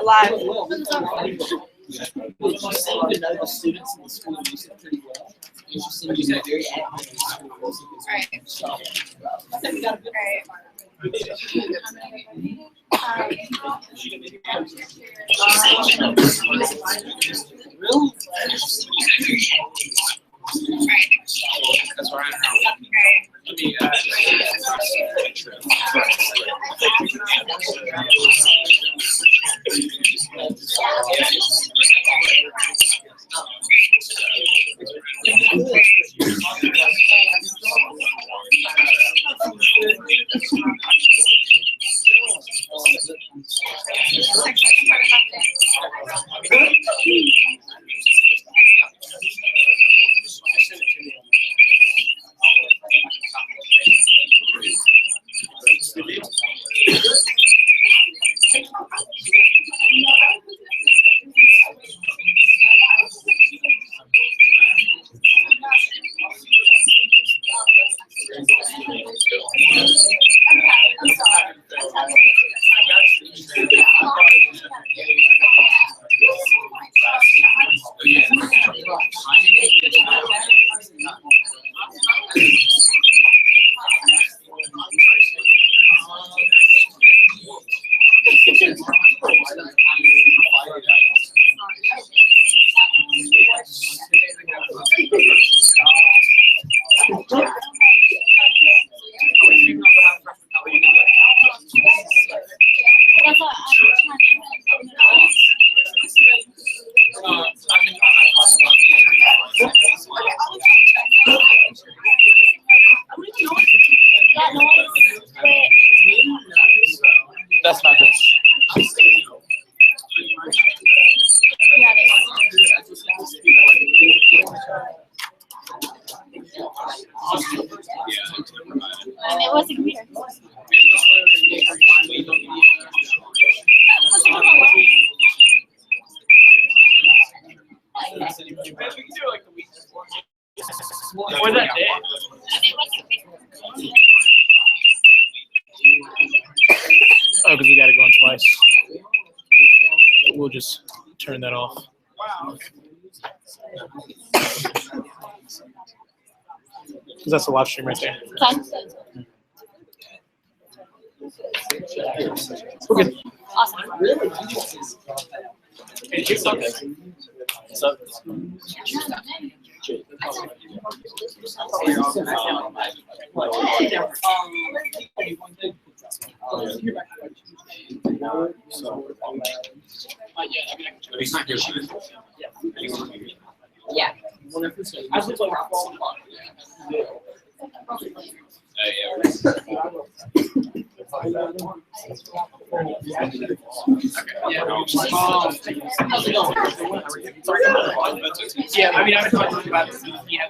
Live. Well, she seemed to know the students in the school music pretty well. And she seemed to be very active in the school. Right. I think we got a good. Really? That's where I know. I mean, That's not good. Yeah, it and it was a computer. Or that day. Oh, because we got to go on twice. We'll just turn that off. Because that's the live stream right there. We're good. Awesome. Hey, what's up? What's up? Yeah. I was like, yeah, I mean, I was talking about this. Yeah,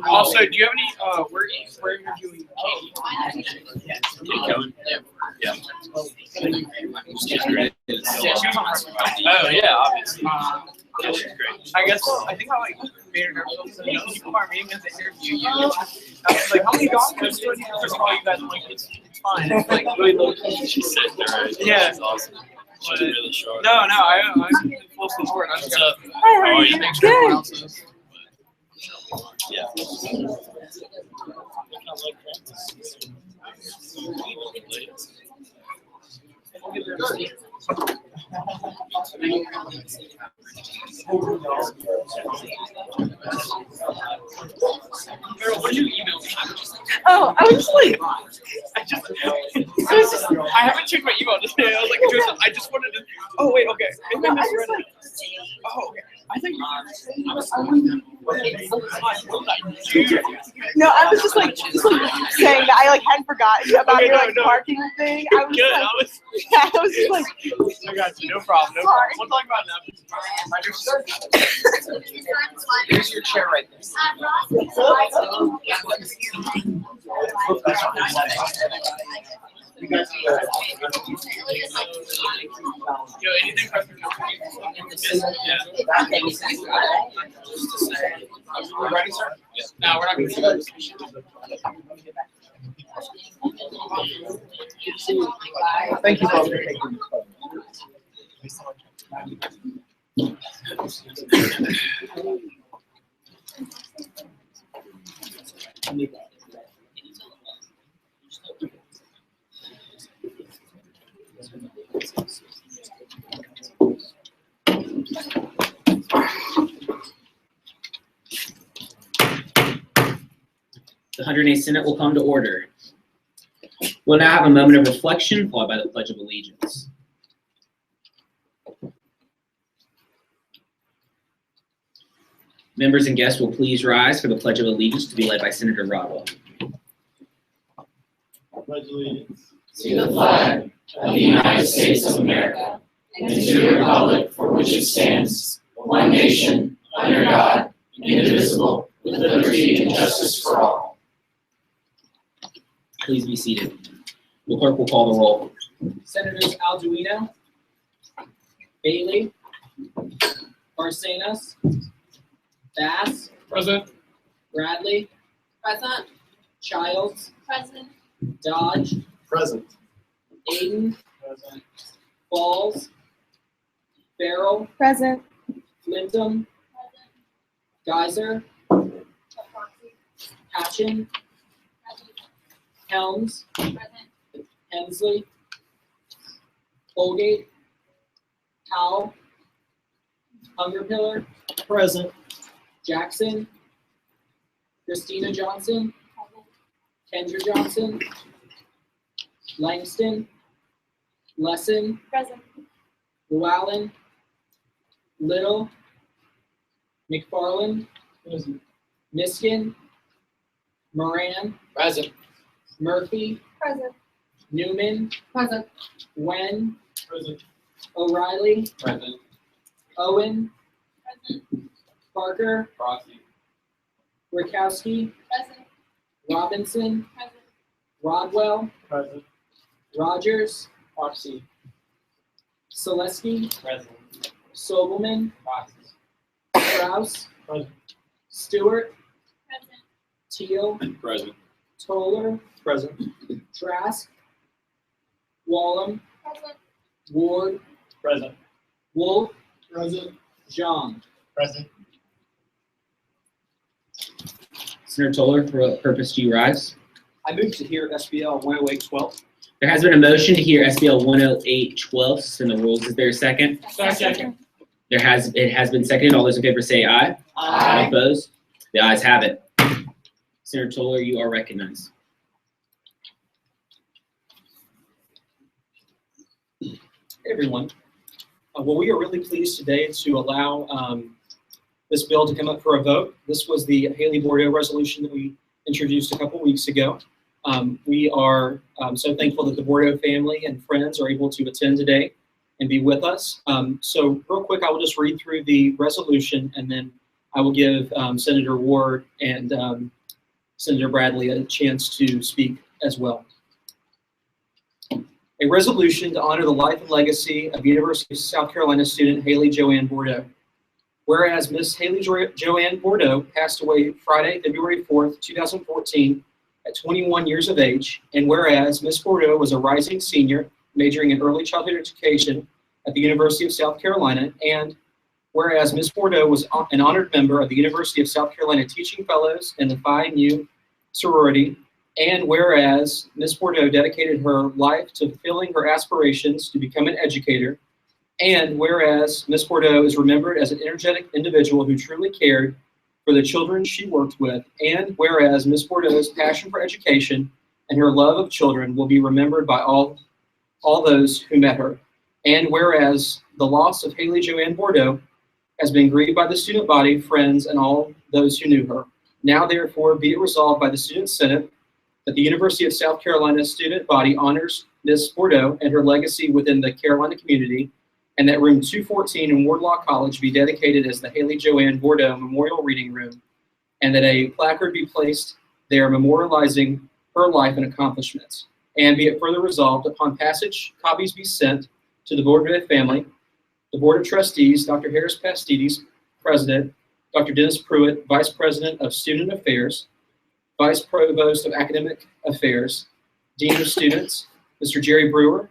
also, do you have any, where interviewing Katie? Yeah. Yeah, she was on Oh yeah, obviously. I guess, I think I like made her nervous. You know, people are meeting as they interview you. I was like, how many doctors do I need to call you guys? I'm like, it's fine. It's like really low key. She said there. Yeah. It's awesome. She's really short. No, I'm full support. I'm just gonna How are you? make sure everyone else is. Yeah. Meryl, what did you email me? Oh, I was just like, I haven't checked my email today. I was like, I just wanted to. Oh wait, okay. Maybe I misread it. Oh, okay. I think. no, I was just like saying that I like hadn't forgotten about Okay, your no, like no. parking thing. I was Good. like, yeah, I was just like, I got you. No problem. No problem. We'll talk about that. here's your chair right there. You guys Yo, anything for that thing is we're ready, sir? No, we're not Thank you both for taking this photo. The 108th Senate will come to order. We'll now have a moment of reflection, followed by the Pledge of Allegiance. Members and guests will please rise for the Pledge of Allegiance to be led by Senator Rodwell. Pledge allegiance to the flag of the United States of America and to the republic for which it stands, one nation, under God, indivisible, with liberty and justice for all. Please be seated. The clerk will call the roll. Senators Alduino, Bailey, Barcenas, Bass, Present. Bradley, Present. Childs, Present. Dodge, present. Aiden, Falls, Farrell, Present. Flintham, Geyser, Patchen, Helms, Hensley, Colgate, Powell, Hungerpiller, Present. Jackson, Christina Johnson, Kendra Johnson, Langston, Lesson, Present. Llewellyn, Little, McFarland, Miskin, Moran, Present. Murphy, Present. Newman, Present. Wen, Present. O'Reilly, Present. Owen, Present. Parker, Rossi. Rakowski, Present. Robinson, Present. Rodwell, Present. Rogers, Foxy. Selesky, Present. Sobelman, Foxy. Kraus, Present. Stewart, Present. Teal, Present. Toller, Present. Trask, Wallem, Present. Ward, Present. Wolf, Present. John. Present. Senator Toller, for what purpose do you rise? I move to hear SBL 10812. There has been a motion to hear SBL 10812, suspend the rules. Is there a second? Second. It has been seconded. All those in favor say aye. All opposed? The ayes have it. Senator Toller, you are recognized. Hey everyone. Well, we are really pleased today to allow this bill to come up for a vote. This was the Haley Bordeaux resolution that we introduced a couple weeks ago. We are so thankful that the Bordeaux family and friends are able to attend today and be with us. So real quick, I will just read through the resolution and then I will give Senator Ward and Senator Bradley a chance to speak as well. A resolution to honor the life and legacy of University of South Carolina student Haley Joanne Bordeaux. Whereas Miss Haley Joanne Bordeaux passed away Friday, February 4th, 2014 at 21 years of age, and whereas Miss Bordeaux was a rising senior majoring in early childhood education at the University of South Carolina, and whereas Miss Bordeaux was an honored member of the University of South Carolina Teaching Fellows and the Phi Mu sorority, and whereas Miss Bordeaux dedicated her life to fulfilling her aspirations to become an educator, and whereas Miss Bordeaux is remembered as an energetic individual who truly cared for the children she worked with, and whereas Miss Bordeaux's passion for education and her love of children will be remembered by all those who met her, and whereas the loss of Haley Joanne Bordeaux has been grieved by the student body, friends, and all those who knew her. Now therefore be it resolved by the Student Senate that the University of South Carolina student body honors Miss Bordeaux and her legacy within the Carolina community, and that room 214 in Wardlaw College be dedicated as the Haley Joanne Bordeaux Memorial Reading Room, and that a placard be placed there memorializing her life and accomplishments. And be it further resolved, upon passage, copies be sent to the Bordeaux family, the Board of Trustees, Dr. Harris Pastides, President, Dr. Dennis Pruitt, Vice President of Student Affairs, Vice Provost of Academic Affairs, Dean of Students, Mr. Jerry Brewer,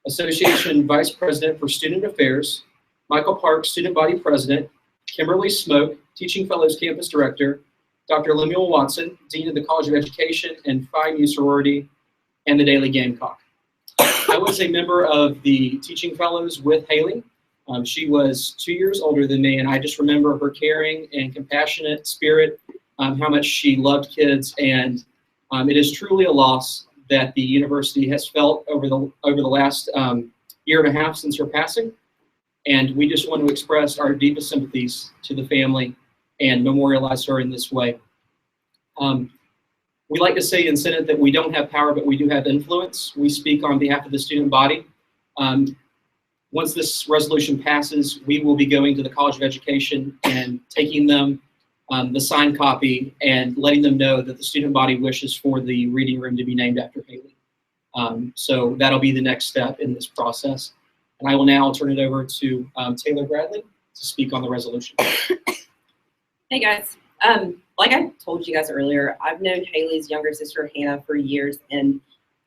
Association Vice President for Student Affairs, Michael Park, Student Body President, Kimberly Smoke, Teaching Fellows Campus Director, Dr. Lemuel Watson, Dean of the College of Education and Phi Mu Sorority, and the Daily Gamecock. I was a member of the Teaching Fellows with Haley. She was 2 years older than me, and I just remember her caring and compassionate spirit, how much she loved kids, and it is truly a loss that the university has felt over the last year and a half since her passing. And we just want to express our deepest sympathies to the family and memorialize her in this way. We like to say in Senate that we don't have power, but we do have influence. We speak on behalf of the student body. Once this resolution passes, we will be going to the College of Education and taking them the signed copy and letting them know that the student body wishes for the reading room to be named after Haley. So that'll be the next step in this process. And I will now turn it over to Taylor Bradley to speak on the resolution. Hey guys, like I told you guys earlier, I've known Haley's younger sister Hannah for years, and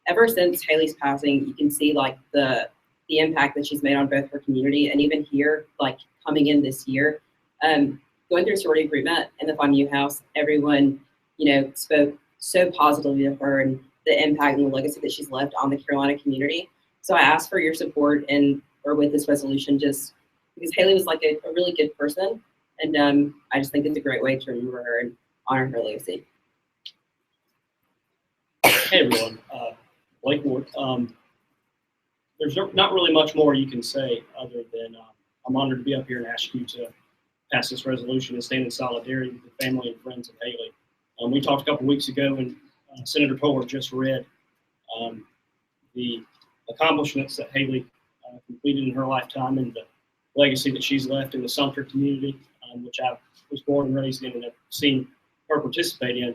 ever since Haley's passing, you can see like the impact that she's made on both her community and even here, like coming in this year, going through sorority recruitment in the Phi Mu house, everyone, spoke so positively of her and the impact and the legacy that she's left on the Carolina community. So I asked for your support or with this resolution, just because Haley was like a really good person. And I just think it's a great way to remember her and honor her legacy. Hey everyone, Blake Ward. There's not really much more you can say other than I'm honored to be up here and ask you to pass this resolution and stand in solidarity with the family and friends of Haley. We talked a couple weeks ago, and Senator Toller just read the accomplishments that Haley completed in her lifetime and the legacy that she's left in the Sumter community, which I was born and raised in and have seen her participate in, at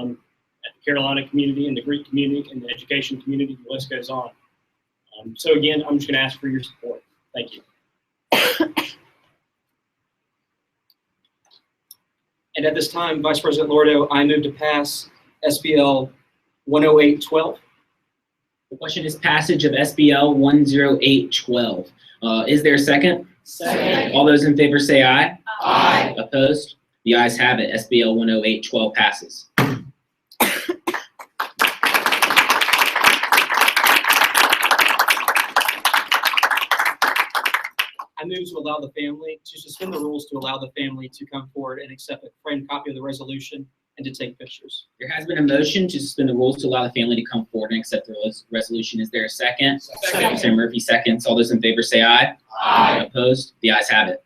the Carolina community and the Greek community and the education community. The list goes on. So again, I'm just going to ask for your support. Thank you. And at this time, Vice President Lordo, I move to pass SBL 10812. The question is passage of SBL 10812. Is there a second? Second. All those in favor say aye. Aye. Opposed? The ayes have it. SBL 10812 passes. I move to allow the family, to suspend the rules to allow the family to come forward and accept a framed copy of the resolution and to take pictures. There has been a motion to suspend the rules to allow the family to come forward and accept the resolution. Is there a second? Second. Senator Murphy seconds. All those in favor say aye. Aye. Opposed? The ayes have it.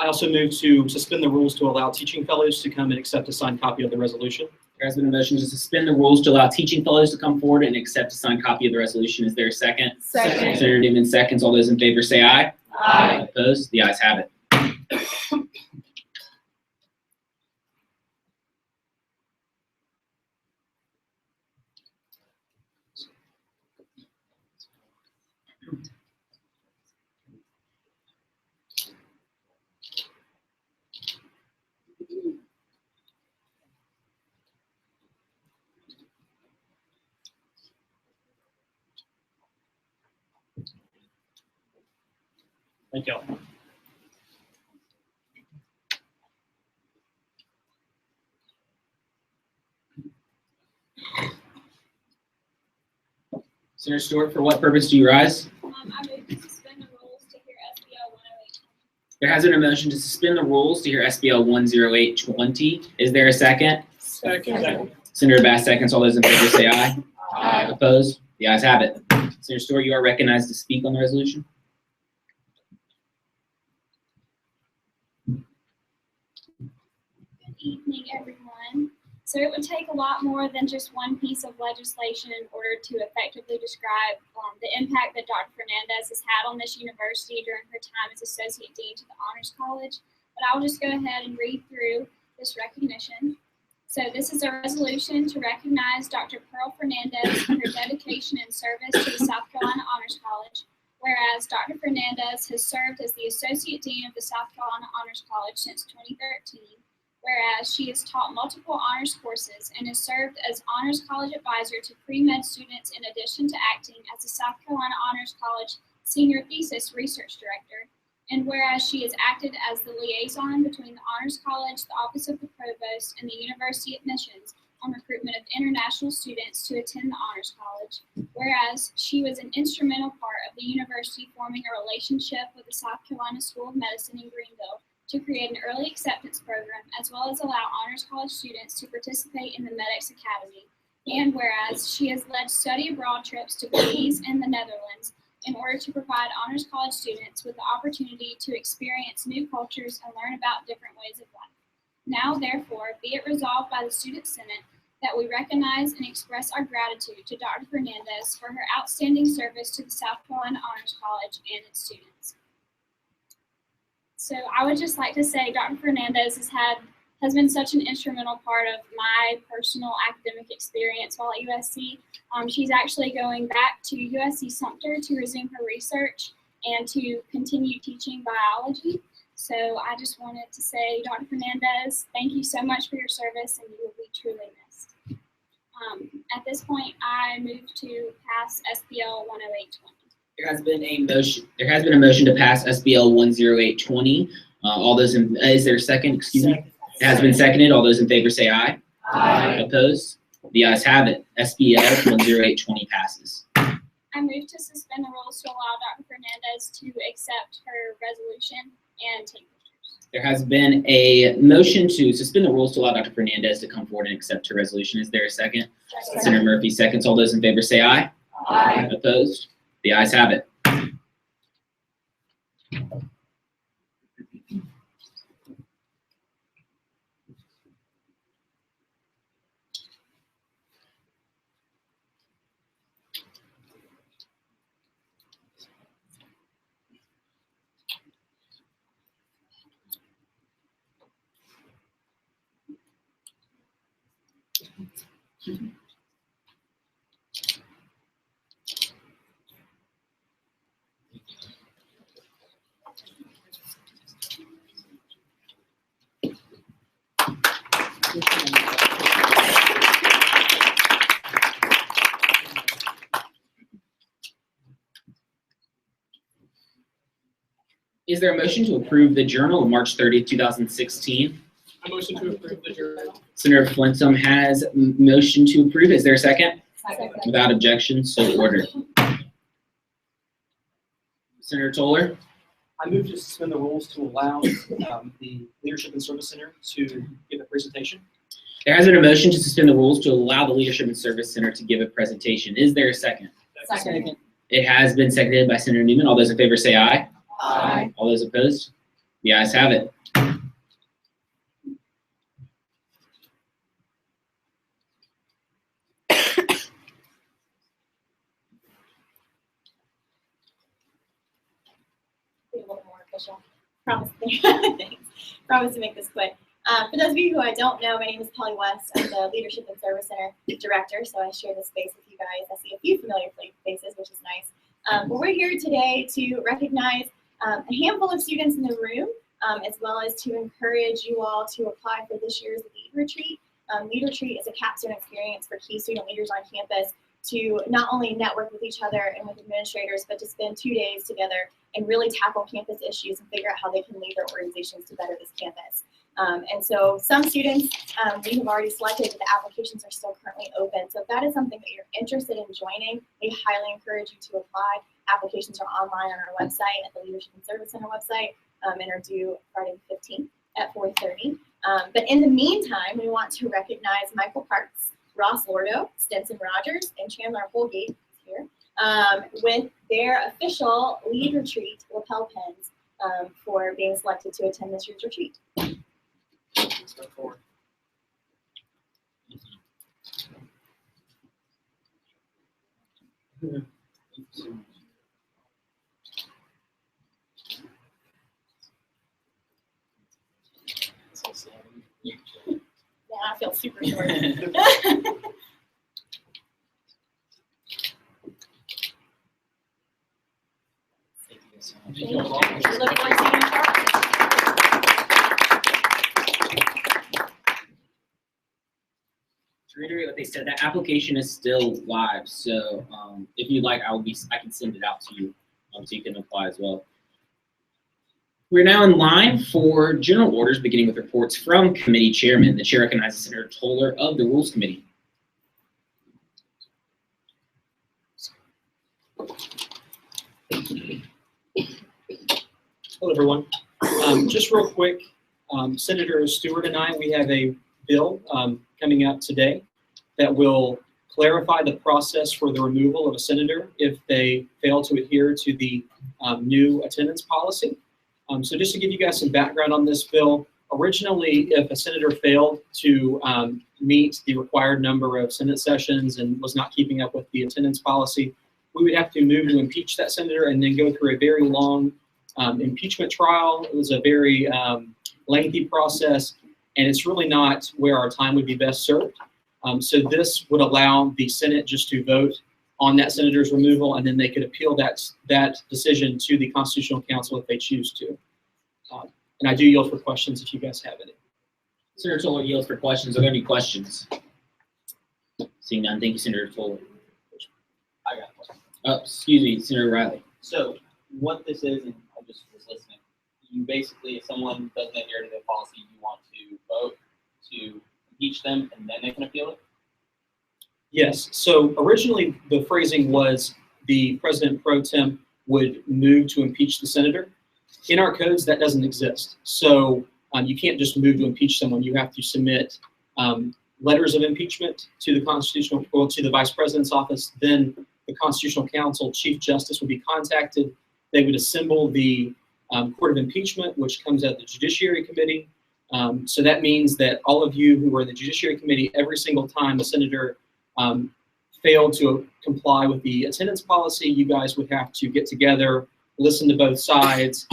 I also move to suspend the rules to allow teaching fellows to come and accept a signed copy of the resolution. There has been a motion to suspend the rules to allow teaching fellows to come forward and accept a signed copy of the resolution. Is there a second? Second. Senator Newman seconds. All those in favor say aye. Aye. Opposed? The ayes have it. Thank y'all. Senator Stewart, for what purpose do you rise? I move to suspend the rules to hear SBL 108. There has been a motion to suspend the rules to hear SBL 10820. Is there a second? Second. Senator Bass seconds. All those in favor say aye. Aye. Opposed? The ayes have it. Senator Stewart, you are recognized to speak on the resolution. Good evening, everyone. So it would take a lot more than just one piece of legislation in order to effectively describe the impact that Dr. Fernandez has had on this university during her time as Associate Dean to the Honors College. But I'll just go ahead and read through this recognition. So this is a resolution to recognize Dr. Pearl Fernandez for her dedication and service to the South Carolina Honors College. Whereas Dr. Fernandez has served as the Associate Dean of the South Carolina Honors College since 2013. Whereas she has taught multiple honors courses and has served as Honors College Advisor to pre-med students in addition to acting as the South Carolina Honors College Senior Thesis Research Director. And whereas she has acted as the liaison between the Honors College, the Office of the Provost, and the University Admissions on recruitment of international students to attend the Honors College. Whereas she was an instrumental part of the university forming a relationship with the South Carolina School of Medicine in Greenville to create an early acceptance program, as well as allow Honors College students to participate in the MEDEX Academy. And whereas she has led study abroad trips to Belize and the Netherlands in order to provide Honors College students with the opportunity to experience new cultures and learn about different ways of life. Now, therefore, be it resolved by the Student Senate that we recognize and express our gratitude to Dr. Fernandez for her outstanding service to the South Carolina Honors College and its students. So I would just like to say Dr. Fernandez has been such an instrumental part of my personal academic experience while at USC. She's actually going back to USC Sumter to resume her research and to continue teaching biology. So I just wanted to say, Dr. Fernandez, thank you so much for your service, and you will be truly missed. At this point, I move to pass SBL 10820. There has been a motion to pass SBL 10820. All those in, is there a second? Excuse me. It has been seconded. All those in favor say aye. Aye. Opposed? The ayes have it. SBL 10820 passes. I move to suspend the rules to allow Dr. Fernandez to accept her resolution and take pictures. There has been a motion to suspend the rules to allow Dr. Fernandez to come forward and accept her resolution. Is there a second? Senator Murphy seconds. All those in favor say aye. Aye. Opposed? The ayes have it. Is there a motion to approve the Journal of March 30th, 2016? I motion to approve the journal. Senator Flintham has motion to approve. Is there a second? Second. Without objection, so ordered. Senator Toller? I move to suspend the rules to allow the Leadership and Service Center to give a presentation. There has been a motion to suspend the rules to allow the Leadership and Service Center to give a presentation. Is there a second? Second. It has been seconded by Senator Newman. All those in favor say aye. Aye. All those opposed? The ayes have it. Be a little more official. Promise. Thanks. Promise to make this quick. For those of you who I don't know, my name is Polly West. I'm the Leadership and Service Center Director, so I share this space with you guys. I see a few familiar faces, which is nice. But we're here today to recognize a handful of students in the room, as well as to encourage you all to apply for this year's LEAD Retreat. LEAD Retreat is a capstone experience for key student leaders on campus to not only network with each other and with administrators, but to spend 2 days together and really tackle campus issues and figure out how they can lead their organizations to better this campus. And so some students we have already selected, but the applications are still currently open. So if that is something that you're interested in joining, we highly encourage you to apply. Applications are online on our website at the Leadership and Service Center website and are due Friday the 15th at 4:30. But in the meantime, we want to recognize Michael Parks, Ross Lordo, Stetson Rogers, and Chandler Holgate here with their official Lead Retreat lapel pins for being selected to attend this year's retreat. Let's go forward. Yeah, I feel super short. Thank you guys so much. We look forward to seeing you tomorrow. To reiterate what they said, that application is still live. So if you'd like, I can send it out to you so you can apply as well. We're now in line for general orders, beginning with reports from committee chairman. The chair recognizes Senator Toller of the Rules Committee. Hello, everyone. Just real quick, Senator Stewart and I, we have a bill coming out today that will clarify the process for the removal of a senator if they fail to adhere to the new attendance policy. So just to give you guys some background on this bill, originally, if a senator failed to meet the required number of Senate sessions and was not keeping up with the attendance policy, we would have to move to impeach that senator and then go through a very long impeachment trial. It was a very lengthy process, and it's really not where our time would be best served. So this would allow the Senate just to vote on that senator's removal, and then they could appeal that decision to the Constitutional Council if they choose to. And I do yield for questions if you guys have any. Senator Toller yields for questions. Are there any questions? Seeing none, thank you, Senator Toller. I got one. Oh, excuse me, Senator Riley. So what this is, and I just was listening, you basically, if someone doesn't adhere to the policy, you want to vote to impeach them and then they can appeal it? Yes, so originally the phrasing was the president pro tem would move to impeach the senator. In our codes, that doesn't exist. So you can't just move to impeach someone. You have to submit letters of impeachment to the vice president's office. Then the Constitutional Council, Chief Justice would be contacted. They would assemble the Court of Impeachment, which comes out of the Judiciary Committee. So that means that all of you who are in the Judiciary Committee, every single time a senator failed to comply with the attendance policy, you guys would have to get together, listen to both sides.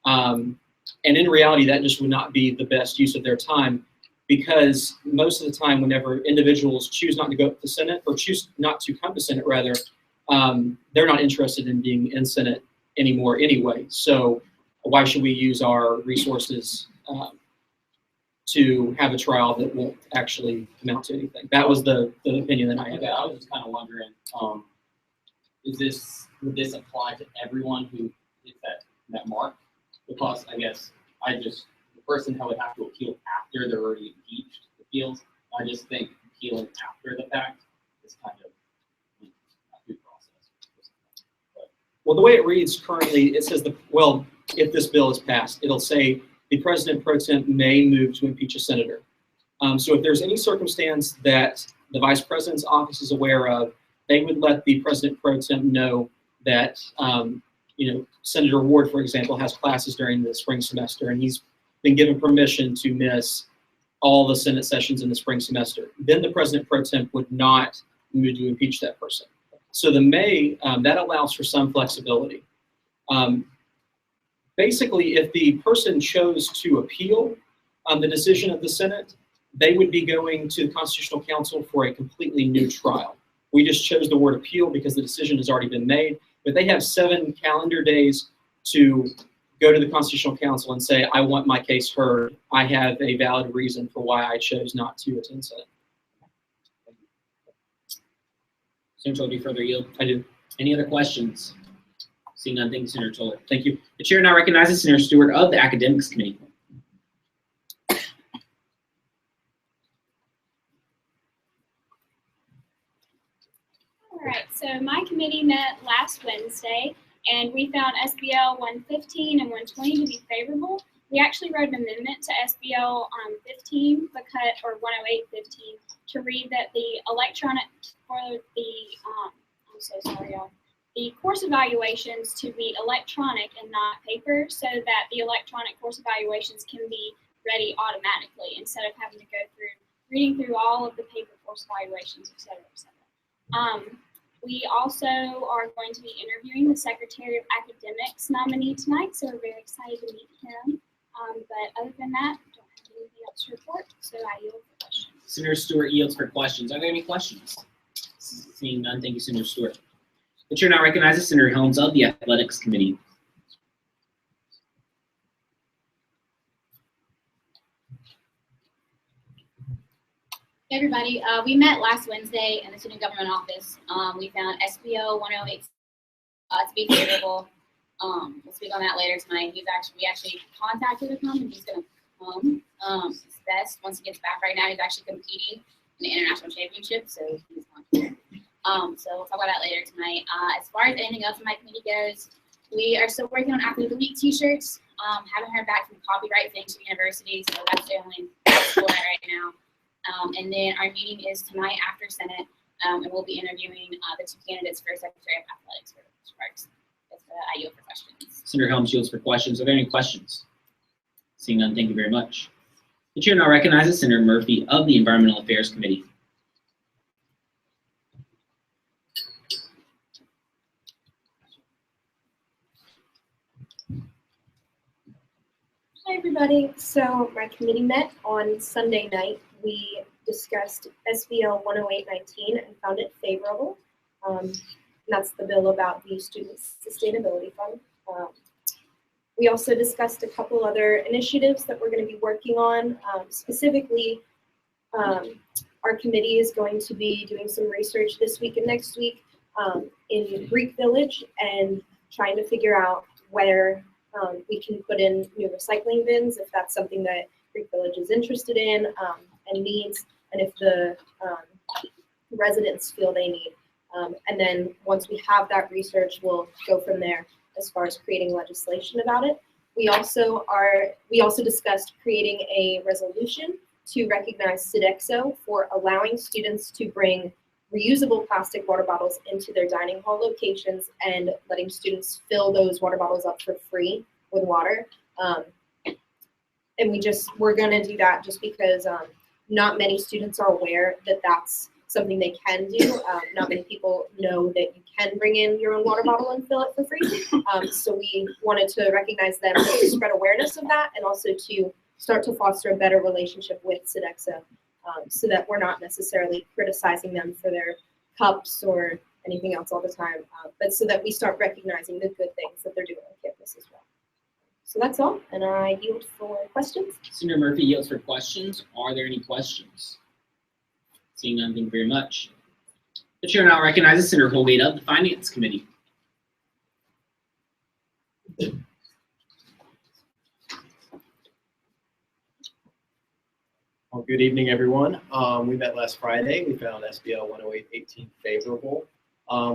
And in reality, that just would not be the best use of their time, because most of the time, whenever individuals choose not to go to the Senate, or choose not to come to Senate rather, they're not interested in being in Senate anymore anyway. So why should we use our resources to have a trial that won't actually amount to anything? That was the opinion that I had. Okay, I was just kind of wondering, would this apply to everyone who hits that mark? Because I guess the person who would have to appeal after they're already impeached appeals, I just think appealing after the fact is kind of a good process. Well, the way it reads currently, it says if this bill is passed, it'll say the president pro tem may move to impeach a senator. So if there's any circumstance that the vice president's office is aware of, they would let the president pro tem know that, Senator Ward, for example, has classes during the spring semester, and he's been given permission to miss all the Senate sessions in the spring semester. Then the president pro tem would not move to impeach that person. So the may, that allows for some flexibility. Basically, if the person chose to appeal the decision of the Senate, they would be going to the Constitutional Council for a completely new trial. We just chose the word appeal because the decision has already been made, but they have 7 calendar days to go to the Constitutional Council and say, I want my case heard. I have a valid reason for why I chose not to attend Senate. Senator Toller, do you further yield? I do. Any other questions? Seeing none, thank you, Senator Toller. Thank you. The chair now recognizes Senator Stewart of the Academics Committee. All right, so my committee met last Wednesday, and we found SBL 115 and 120 to be favorable. We actually wrote an amendment to SBL 15, or 108-15, to read that the electronic, for the, I'm so sorry, y'all, the course evaluations to be electronic and not paper, so that the electronic course evaluations can be ready automatically instead of having to go through reading through all of the paper course evaluations, et cetera, et cetera. We also are going to be interviewing the Secretary of Academics nominee tonight, so we're very excited to meet him. But other than that, I don't have anything else to report, so I yield for questions. Senator Stewart yields for questions. Are there any questions? Seeing none, thank you, Senator Stewart. The chair now recognizes Senator Helms of the Athletics Committee. Hey everybody, we met last Wednesday in the student government office. We found SBO 108 to be favorable. We'll speak on that later tonight. We actually contacted him and he's gonna come. His best once he gets back. Right now he's actually competing in the international championship, so he's not here. So we'll talk about that later tonight. As far as anything else in my committee goes, we are still working on Athlete of the Week t-shirts. Haven't heard back from Copyright Things University, so that's the only for right now. And then our meeting is tonight after Senate, and we'll be interviewing the two candidates for Secretary of Athletics for Sparks. I yield for questions. Senator Helms yields for questions. Are there any questions? Seeing none, thank you very much. The chair now recognizes Senator Murphy of the Environmental Affairs Committee. Hi everybody. So my committee met on Sunday night. We discussed SBL 108-19 and found it favorable. That's the bill about the Student Sustainability Fund. We also discussed a couple other initiatives that we're going to be working on. Specifically, our committee is going to be doing some research this week and next week in Greek Village and trying to figure out where we can put in new recycling bins if that's something that Greek Village is interested in and needs, and if the residents feel they need. And then once we have that research, we'll go from there as far as creating legislation about it. We also discussed creating a resolution to recognize Sodexo for allowing students to bring reusable plastic water bottles into their dining hall locations and letting students fill those water bottles up for free with water. And we're gonna do that just because not many students are aware that that's something they can do. Not many people know that you can bring in your own water bottle and fill it for free. So we wanted to recognize them, to spread awareness of that, and also to start to foster a better relationship with Sodexo, so that we're not necessarily criticizing them for their cups or anything else all the time, but so that we start recognizing the good things that they're doing on campus as well. So that's all, and I yield for questions. Senator Murphy yields for questions. Are there any questions? Seeing none, thank you very much. The chair now recognizes Senator Holgate of the Finance Committee. Well, good evening, everyone. We met last Friday. We found SBL 108-18 favorable.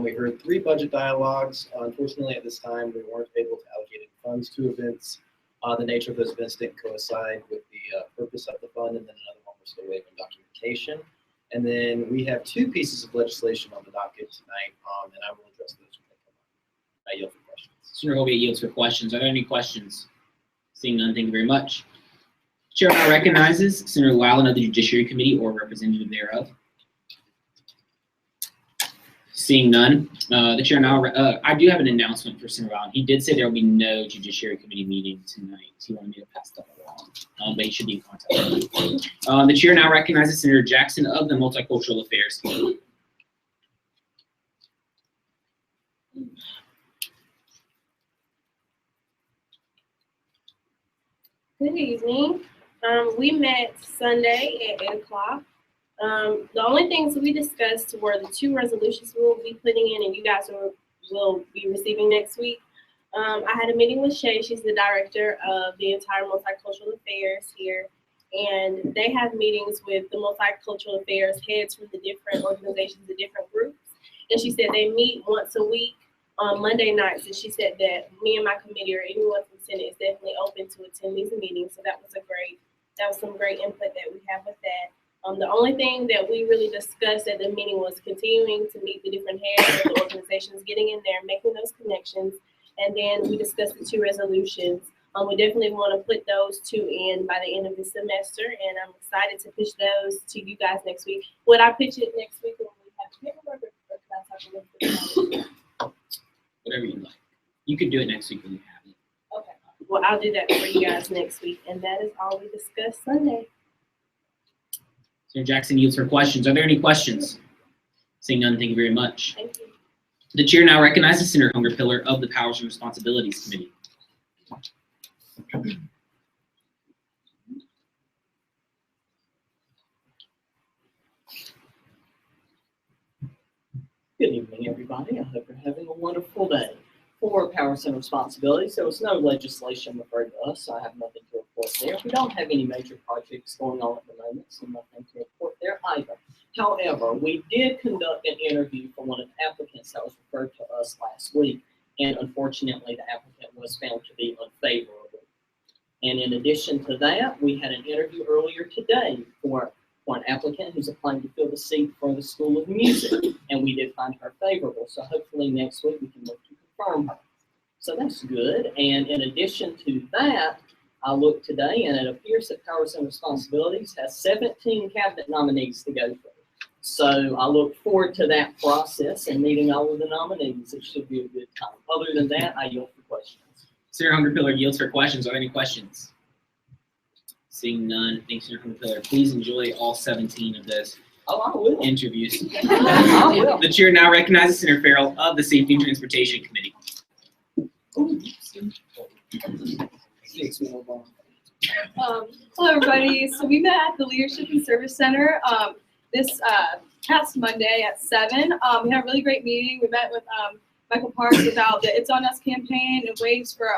We heard 3 budget dialogues. Unfortunately, at this time, we weren't able to allocate any funds to events. The nature of those events didn't coincide with the purpose of the fund, and then another one was still waiting documentation. And then we have 2 pieces of legislation on the docket tonight, and I will address those when they come up. I yield for questions. Senator Holgate yields for questions. Are there any questions? Seeing none, thank you very much. Chair now recognizes Senator Wallen of the Judiciary Committee or representative thereof. Seeing none, the chair now, I do have an announcement for Senator Wallen. He did say there will be no Judiciary Committee meeting tonight. He wanted me to pass that along, but he should be in contact. The chair now recognizes Senator Jackson of the Multicultural Affairs Committee. Good evening. We met Sunday at 8 o'clock. The only things we discussed were the 2 resolutions we will be putting in and you guys will be receiving next week. I had a meeting with Shay. She's the director of the entire multicultural affairs here. And they have meetings with the multicultural affairs heads from the different organizations, the different groups. And she said they meet once a week on Monday nights. And she said that me and my committee or anyone from Senate is definitely open to attend these meetings. So that was some great input that we have with that. The only thing that we really discussed at the meeting was continuing to meet the different heads of the organizations, getting in there, making those connections. And then we discussed the 2 resolutions. We definitely want to put those 2 in by the end of the semester, and I'm excited to pitch those to you guys next week. Would I pitch it next week when we have paperwork, or can I talk a little bit about it? Whatever you like. You could do it next week when you have it. Okay. Well, I'll do that for you guys next week, and that is all we discussed Sunday. Senator Jackson yields for questions. Are there any questions? Seeing none, thank you very much. Thank you. The chair now recognizes Senator Hungerpiller of the Powers and Responsibilities Committee. Good evening, everybody. I hope you're having a wonderful day. For Powers and Responsibilities, there was no legislation referred to us, so I have nothing to report there. We don't have any major projects going on at the moment, so nothing to report there either. However, we did conduct an interview for one of the applicants that was referred to us last week, and unfortunately, the applicant was found to be unfavorable. And in addition to that, we had an interview earlier today for an applicant who's applying to fill the seat for the School of Music, and we did find her favorable. So hopefully next week we can look to confirm her. So that's good. And in addition to that, I looked today, and it appears that Powers and Responsibilities has 17 cabinet nominees to go through. So I look forward to that process and meeting all of the nominees. It should be a good time. Other than that, I yield for questions. Senator Hungerpiller yields for questions. Are there any questions? Seeing none, thanks, Senator Hungerpiller. Please enjoy all 17 of those interviews. I will. The chair now recognizes Senator Farrell of the Safety and Transportation Committee. Hello, everybody. So we met at the Leadership and Service Center this past Monday at 7. We had a really great meeting. We met with Michael Parks about the It's On Us campaign and ways for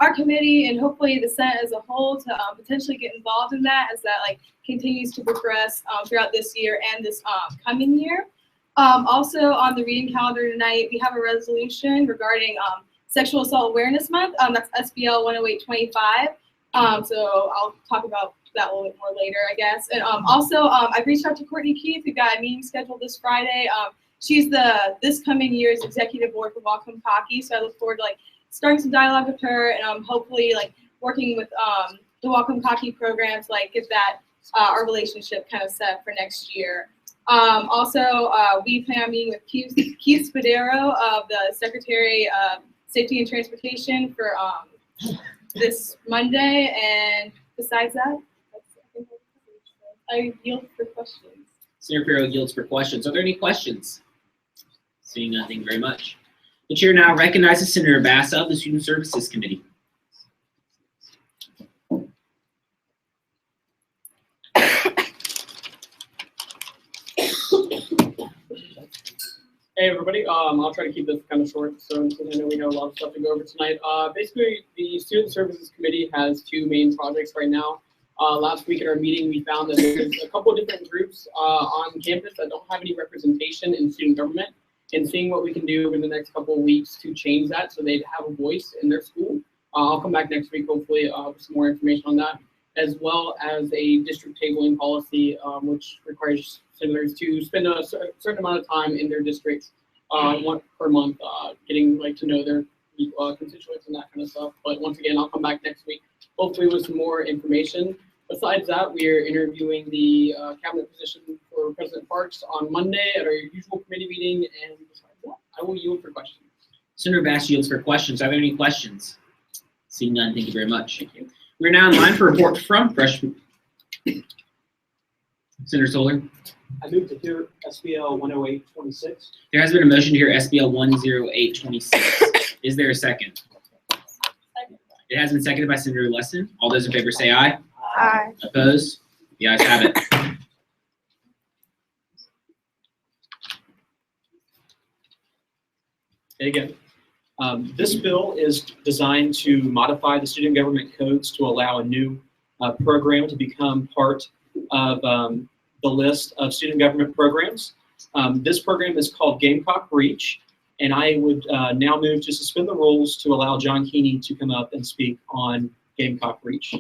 our committee and hopefully the Senate as a whole to potentially get involved in that as that continues to progress throughout this year and this coming year. Also on the reading calendar tonight, we have a resolution regarding Sexual Assault Awareness Month. That's SBL 10825. So I'll talk about that a little bit more later, I guess. And also, I've reached out to Courtney Keith. We've got a meeting scheduled this Friday. She's this coming year's executive board for Whatcom Cocky. So I look forward to starting some dialogue with her and hopefully working with the Whatcom Cocky program to get that our relationship kind of set for next year. Also, we plan on meeting with Keith Spadero of the Secretary of Safety and Transportation for this Monday. And besides that, I yield for questions. Senator Farrell yields for questions. Are there any questions? Seeing none, thank you very much. The chair now recognizes Senator Bassa of the Student Services Committee. Hey everybody, I'll try to keep this kind of short so I know we have a lot of stuff to go over tonight. Basically, the Student Services Committee has 2 main projects right now. Last week at our meeting, we found that there's a couple of different groups on campus that don't have any representation in student government, and seeing what we can do over the next couple of weeks to change that so they'd have a voice in their school. I'll come back next week, hopefully, with some more information on that, as well as a district tabling policy, which requires senators to spend a certain amount of time in their districts, once per month, getting to know their constituents and that kind of stuff. But once again, I'll come back next week, hopefully with some more information. Besides that, we are interviewing the cabinet position for President Parks on Monday at our usual committee meeting, and besides that, I will yield for questions. Senator Bass yields for questions. Are there any questions? Seeing none, thank you very much. Thank you. We're now in line for a report from freshman. Senator Solar. I move to hear SBL 10826. There has been a motion to hear SBL 10826. Is there a second? It has been seconded by Senator Lesson. All those in favor say aye. Aye. Opposed? The ayes have it. Hey again. This bill is designed to modify the student government codes to allow a new program to become part of the list of student government programs. This program is called Gamecock Reach, and I would now move to suspend the rules to allow John Keeney to come up and speak on Gamecock Reach.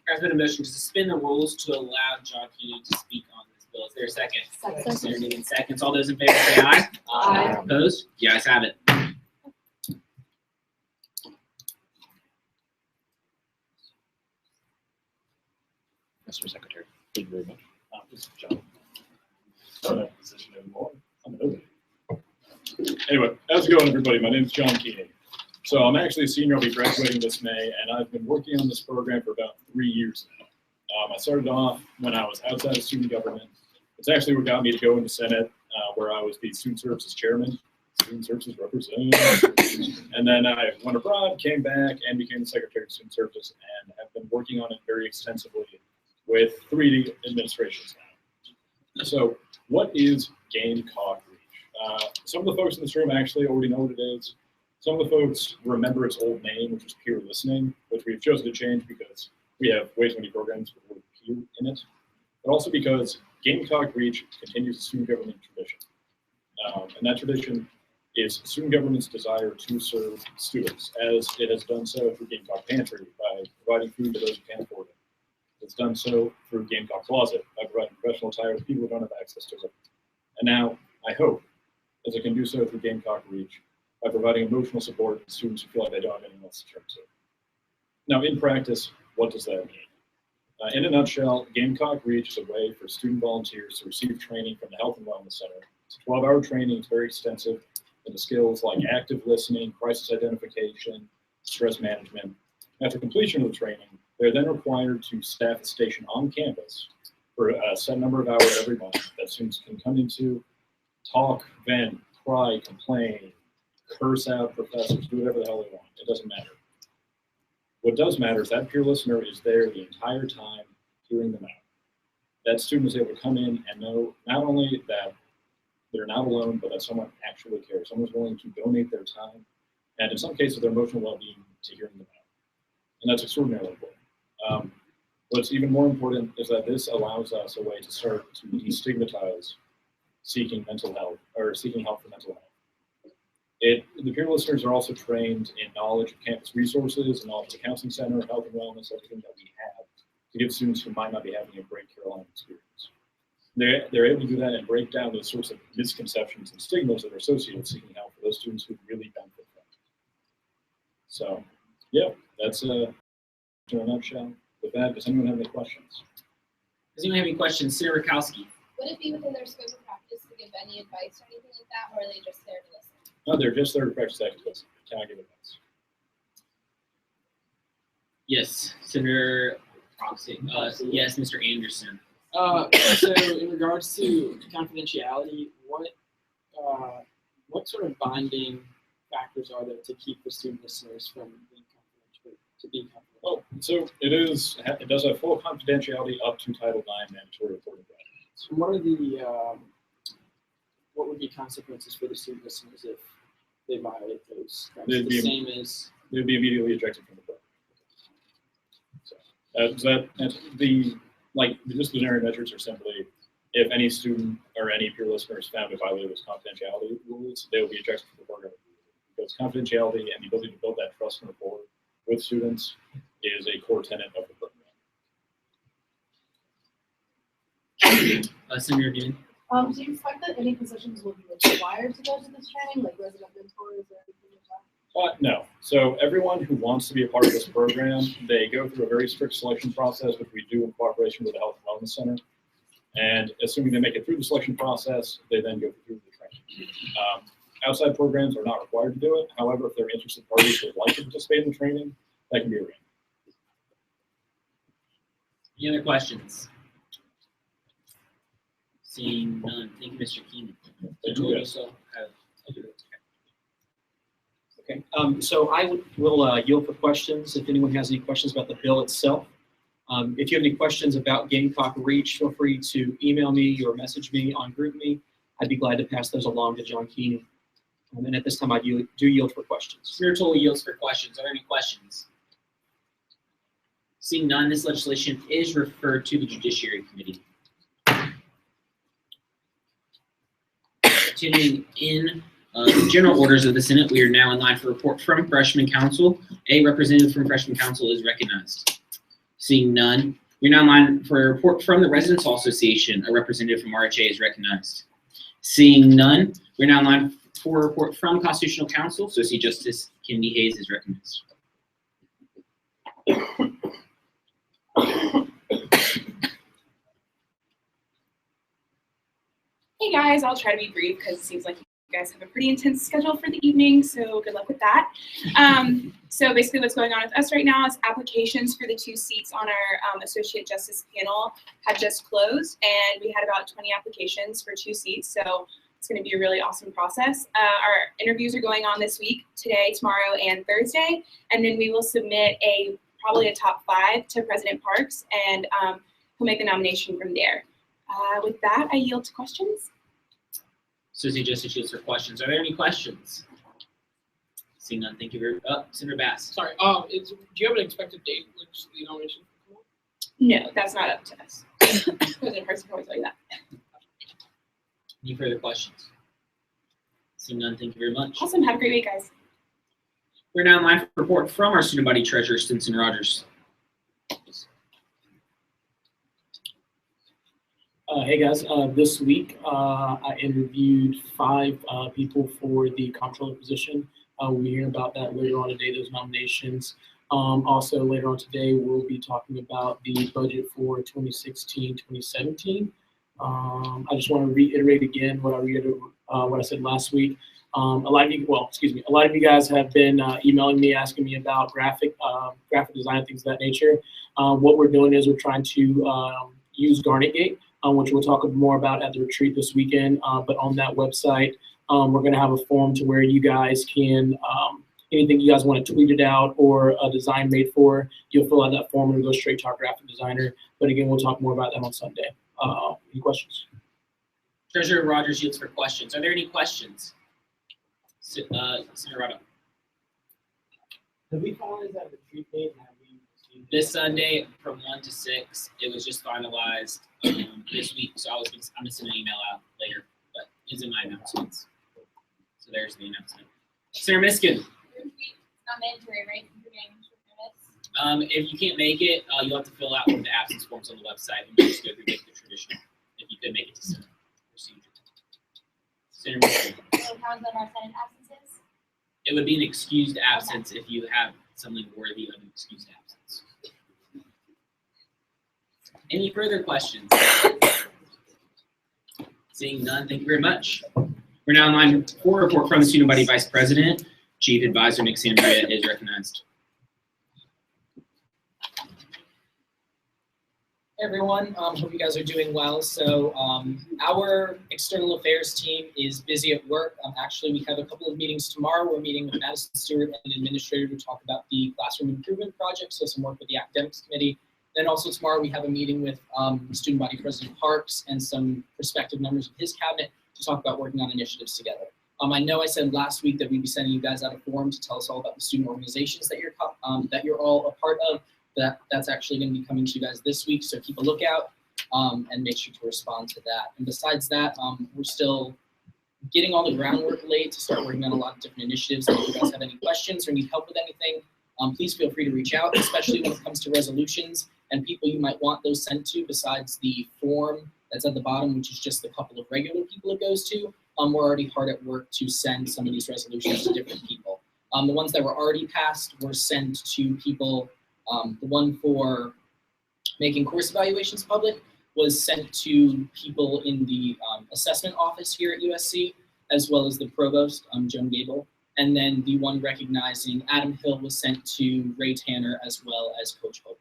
There's been a motion to suspend the rules to allow John Keeney to speak on this bill. Is there a second? Second. Senator Newman seconds. All those in favor say aye. Aye. Opposed? The ayes have it. Mr. Secretary, thank you very much. This is John. I don't have a position anymore. I'm over it. Anyway, how's it going, everybody? My name is John Keeney. So I'm actually a senior. I'll be graduating this May, and I've been working on this program for about 3 years now. I started off when I was outside of student government. It's actually what got me to go into Senate, where I was the student services chairman, student services representative. And then I went abroad, came back, and became the secretary of student services, and have been working on it very extensively with 3 administrations now. So what is Gamecock Reach? Some of the folks in this room actually already know what it is. Some of the folks remember its old name, which was Peer Listening, which we've chosen to change because we have way too many programs with the word peer in it, but also because Gamecock Reach continues the student government tradition. And that tradition is student government's desire to serve students, as it has done so through Gamecock Pantry by providing food to those who can't afford it. It's done so through Gamecock Closet by providing professional attire to people who don't have access to it. And now, I hope, as it can do so through Gamecock Reach, by providing emotional support to students who feel like they don't have anyone else to turn to. Now, in practice, what does that mean? In a nutshell, Gamecock Reach is a way for student volunteers to receive training from the Health and Wellness Center. It's a 12-hour training. It's very extensive into skills like active listening, crisis identification, stress management. After completion of the training, they're then required to staff a station on campus for a set number of hours every month that students can come into, talk, vent, cry, complain, curse out professors, do whatever the hell they want. It doesn't matter. What does matter is that peer listener is there the entire time hearing them out. That student is able to come in and know not only that they're not alone, but that someone actually cares. Someone's willing to donate their time, and in some cases, their emotional well-being to hearing them out. And that's extraordinarily important. What's even more important is that this allows us a way to start to destigmatize seeking mental health or seeking help for mental health. The peer listeners are also trained in knowledge of campus resources and knowledge of the counseling center, health and wellness, everything that we have to give students who might not be having a great Carolina experience. They're able to do that and break down those sorts of misconceptions and stigmas that are associated with seeking help for those students who really benefit from it. So, yeah, that's in a nutshell. With that, does anyone have any questions? Does anyone have any questions? Senator Rakowski. Would it be within their scope of practice to give any advice or anything like that, or are they just there to listen? No, they're just there to practice active listening. Can I give advice? Yes, Senator Proxy. Yes, Mr. Anderson. So in regards to confidentiality, what sort of binding factors are there to keep the student listeners from being confidential, to be confidential? Well, so it does have full confidentiality up to Title IX mandatory reporting guidelines. So what would be consequences for the student listeners if they violate those? They'd be immediately ejected from the program. So the disciplinary measures are simply if any student or any peer listener is found to violate those confidentiality rules, they will be ejected from the program. Because confidentiality and the ability to build that trust and rapport with students is a core tenet of the program. Senator Newman. Do you expect that any positions will be required to go to this training, like resident mentors or anything like that? No. So everyone who wants to be a part of this program, they go through a very strict selection process, which we do in cooperation with the Health and Wellness Center. And assuming they make it through the selection process, they then go through the training. Outside programs are not required to do it. However, if they're interested parties who would like to participate in the training, that can be arranged. Any other questions? Seeing none. Thank you, Mr. Keenan. Okay, so I will yield for questions if anyone has any questions about the bill itself. If you have any questions about Gamecock Reach, feel free to email me or message me on GroupMe. I'd be glad to pass those along to John Keeney. And at this time, I do yield for questions. Senator Toll yields for questions. Are there any questions? Seeing none, this legislation is referred to the Judiciary Committee. Continuing in the general orders of the Senate, we are now in line for a report from Freshman Council. A representative from Freshman Council is recognized. Seeing none, we're now in line for a report from the Residents Hall Association. A representative from RHA is recognized. Seeing none, we're now in line for a report from Constitutional Counsel. Associate Justice Kennedy Hayes is recognized. Hey guys, I'll try to be brief because it seems like you guys have a pretty intense schedule for the evening, so good luck with that. So basically what's going on with us right now is applications for the 2 seats on our Associate Justice panel have just closed, and we had about 20 applications for 2 seats, so it's going to be a really awesome process. Our interviews are going on this week, today, tomorrow, and Thursday, and then we will submit probably a top 5 to President Parks, and he'll make the nomination from there. With that, I yield to questions. Associate Justice yields for questions. Are there any questions? Seeing none, thank you very much. Senator Bass. Sorry, do you have an expected date which the nomination will come up? No, that's not up to us. President Parks can always tell you that. Any further questions? Seeing none, thank you very much. Awesome, have a great week, guys. We're now in line for a report from our student body treasurer, Stinson Rogers. Hey guys, this week I interviewed 5 people for the comptroller position. We'll be hearing about that later on today, those nominations. Also later on today, we'll be talking about the budget for 2016-2017. I just want to reiterate again what I said last week. A lot of you guys have been emailing me, asking me about graphic design, things of that nature. What we're doing is we're trying to use GarnetGate, which we'll talk more about at the retreat this weekend. But on that website, we're going to have a form to where you guys can, anything you guys want to tweet it out or a design made for, you'll fill out that form and go straight to our graphic designer. But again, we'll talk more about that on Sunday. Any questions? Treasurer Rogers yields for questions. Are there any questions? Senator Rado. Have we finalized that retreat date? This Sunday from 1 to 6. It was just finalized this week, so I'm gonna send an email out later, but it's in my announcements. So there's the announcement. Senator Miskin. It's not mandatory, right? If you can't make it, you'll have to fill out one of the absence forms on the website and just go through the traditional. If you could make it to Senate procedure. Senator Miskin. So how's that our Senate absences? It would be an excused absence if you have something worthy of an excused absence. Any further questions? Seeing none, thank you very much. We're now in line for a report from the Student Body Vice President. Chief Advisor Nick Sandria is recognized. Hey everyone, hope you guys are doing well. So our external affairs team is busy at work. Actually, we have a couple of meetings tomorrow. We're meeting with Madison Stewart and an administrator to talk about the classroom improvement project, so some work with the academics committee. Then also tomorrow we have a meeting with Student Body President Parks and some prospective members of his cabinet to talk about working on initiatives together. I know I said last week that we'd be sending you guys out a form to tell us all about the student organizations that you're all a part of. That's actually going to be coming to you guys this week, so keep a lookout and make sure to respond to that. And besides that, we're still getting all the groundwork laid to start working on a lot of different initiatives. And if you guys have any questions or need help with anything, please feel free to reach out, especially when it comes to resolutions and people you might want those sent to besides the form that's at the bottom, which is just the couple of regular people it goes to. We're already hard at work to send some of these resolutions to different people. The ones that were already passed were sent to people. The one for making course evaluations public was sent to people in the assessment office here at USC, as well as the provost, Joan Gable. And then the one recognizing Adam Hill was sent to Ray Tanner, as well as Coach Hope.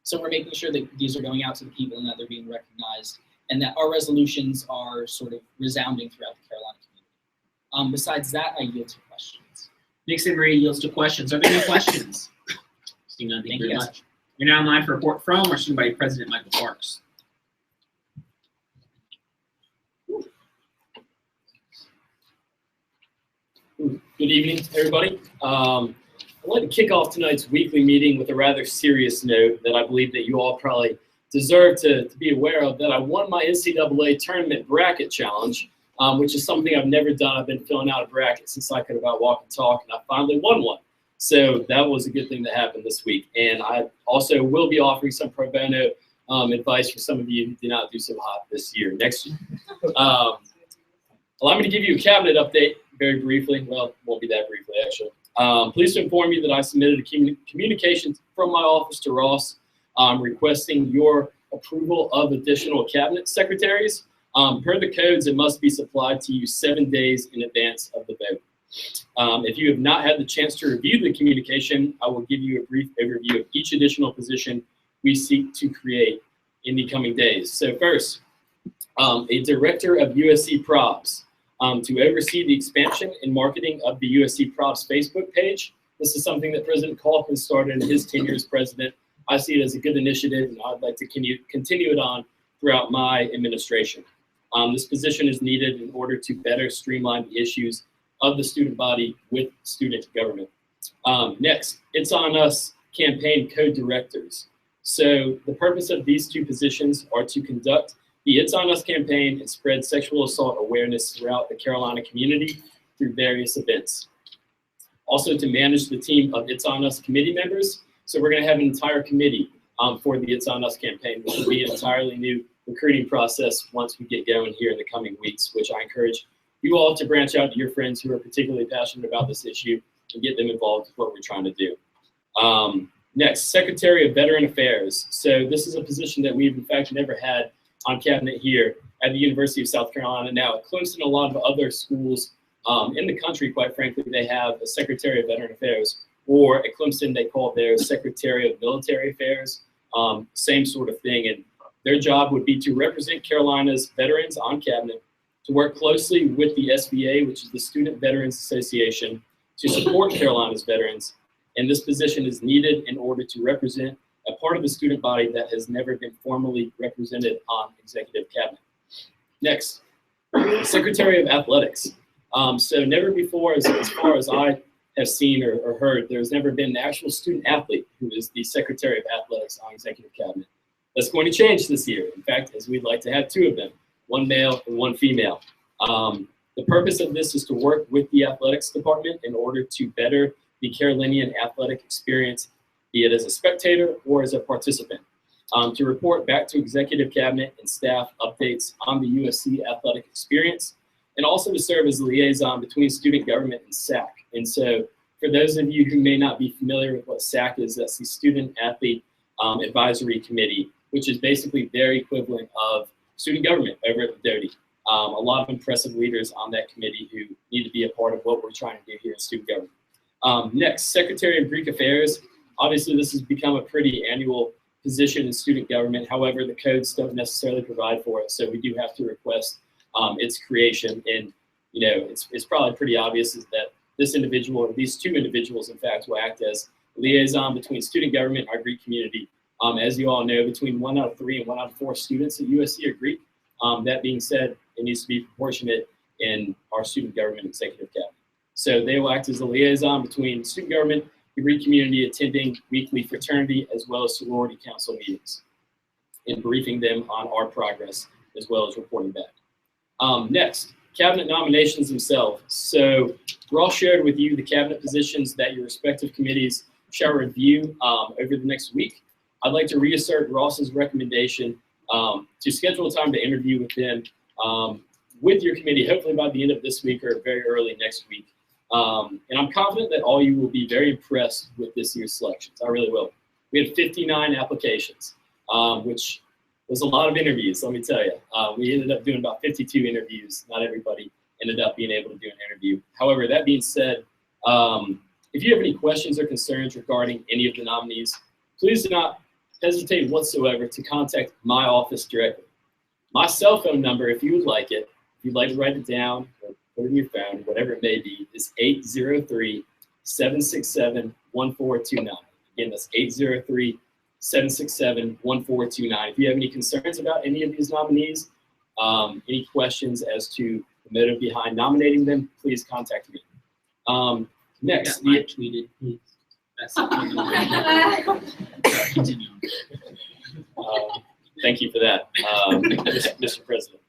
So we're making sure that these are going out to the people and that they're being recognized, and that our resolutions are sort of resounding throughout the Carolina community. Besides that, I yield to questions. Nixon Marie yields to questions. Are there any questions? Seeing none, thank you very much. We're now in line for a report from our Student Body President, Michael Parks. Good evening, everybody. I'd like to kick off tonight's weekly meeting with a rather serious note that I believe that you all probably deserve to be aware of, that I won my NCAA tournament bracket challenge, which is something I've never done. I've been filling out a bracket since I could about walk and talk, and I finally won one. So that was a good thing that happened this week. And I also will be offering some pro bono advice for some of you who did not do so hot this year, next year. Allow me to give you a cabinet update very briefly. Well, it won't be that briefly, actually. Pleased to inform you that I submitted a communication from my office to Ross requesting your approval of additional cabinet secretaries. Per the codes, it must be supplied to you 7 days in advance of the vote. If you have not had the chance to review the communication, I will give you a brief overview of each additional position we seek to create in the coming days. So first, a director of USC Props to oversee the expansion and marketing of the USC Props Facebook page. This is something that President Kaufman started in his tenure as president. I see it as a good initiative, and I'd like to continue it on throughout my administration. This position is needed in order to better streamline the issues of the student body with student government. Next, It's On Us campaign co-directors. So the purpose of these two positions are to conduct the It's On Us campaign and spread sexual assault awareness throughout the Carolina community through various events. Also to manage the team of It's On Us committee members. So we're gonna have an entire committee for the It's On Us campaign, which will be an entirely new recruiting process once we get going here in the coming weeks, which I encourage you all to branch out to your friends who are particularly passionate about this issue and get them involved with what we're trying to do. Next, Secretary of Veteran Affairs. So this is a position that we've in fact never had on cabinet here at the University of South Carolina. Now at Clemson, a lot of other schools in the country, quite frankly, they have a Secretary of Veteran Affairs, or at Clemson, they call theirs Secretary of Military Affairs, same sort of thing. And their job would be to represent Carolina's veterans on cabinet, to work closely with the SVA, which is the Student Veterans Association, to support Carolina's veterans. And this position is needed in order to represent a part of the student body that has never been formally represented on executive cabinet. Next, Secretary of Athletics. So never before, as far as I have seen or heard, there's never been an actual student athlete who is the Secretary of Athletics on executive cabinet. That's going to change this year. In fact, as we'd like to have two of them, one male and one female. The purpose of this is to work with the athletics department in order to better the Carolinian athletic experience, be it as a spectator or as a participant, to report back to executive cabinet and staff updates on the USC athletic experience, and also to serve as a liaison between student government and SAC. And so for those of you who may not be familiar with what SAC is, that's the Student Athlete Advisory Committee, which is basically their equivalent of student government over at the Doty. A lot of impressive leaders on that committee who need to be a part of what we're trying to do here in student government. Next, Secretary of Greek Affairs. Obviously, this has become a pretty annual position in student government. However, the codes don't necessarily provide for it, so we do have to request its creation. And you know, it's probably pretty obvious is that this individual, or these two individuals, in fact, will act as liaison between student government and our Greek community. As you all know, between 1 out of 3 and 1 out of 4 students at USC are Greek. That being said, it needs to be proportionate in our student government executive cabinet. So they will act as a liaison between student government, the Greek community, attending weekly fraternity as well as sorority council meetings and briefing them on our progress as well as reporting back. Next, cabinet nominations themselves. So Ross shared with you the cabinet positions that your respective committees shall review over the next week. I'd like to reassert Ross's recommendation to schedule a time to interview with them with your committee, hopefully by the end of this week or very early next week. And I'm confident that all you will be very impressed with this year's selections. I really will. We had 59 applications, which was a lot of interviews, let me tell you. We ended up doing about 52 interviews. Not everybody ended up being able to do an interview. However, that being said, if you have any questions or concerns regarding any of the nominees, please do not hesitate whatsoever to contact my office directly. My cell phone number, if you would like it, if you'd like to write it down or put it in your phone, whatever it may be, is 803-767-1429. Again, that's 803-767-1429. If you have any concerns about any of these nominees, any questions as to the motive behind nominating them, please contact me. Next, Yeah, I tweeted. Please. That's continue. Thank you for that, Mr. President.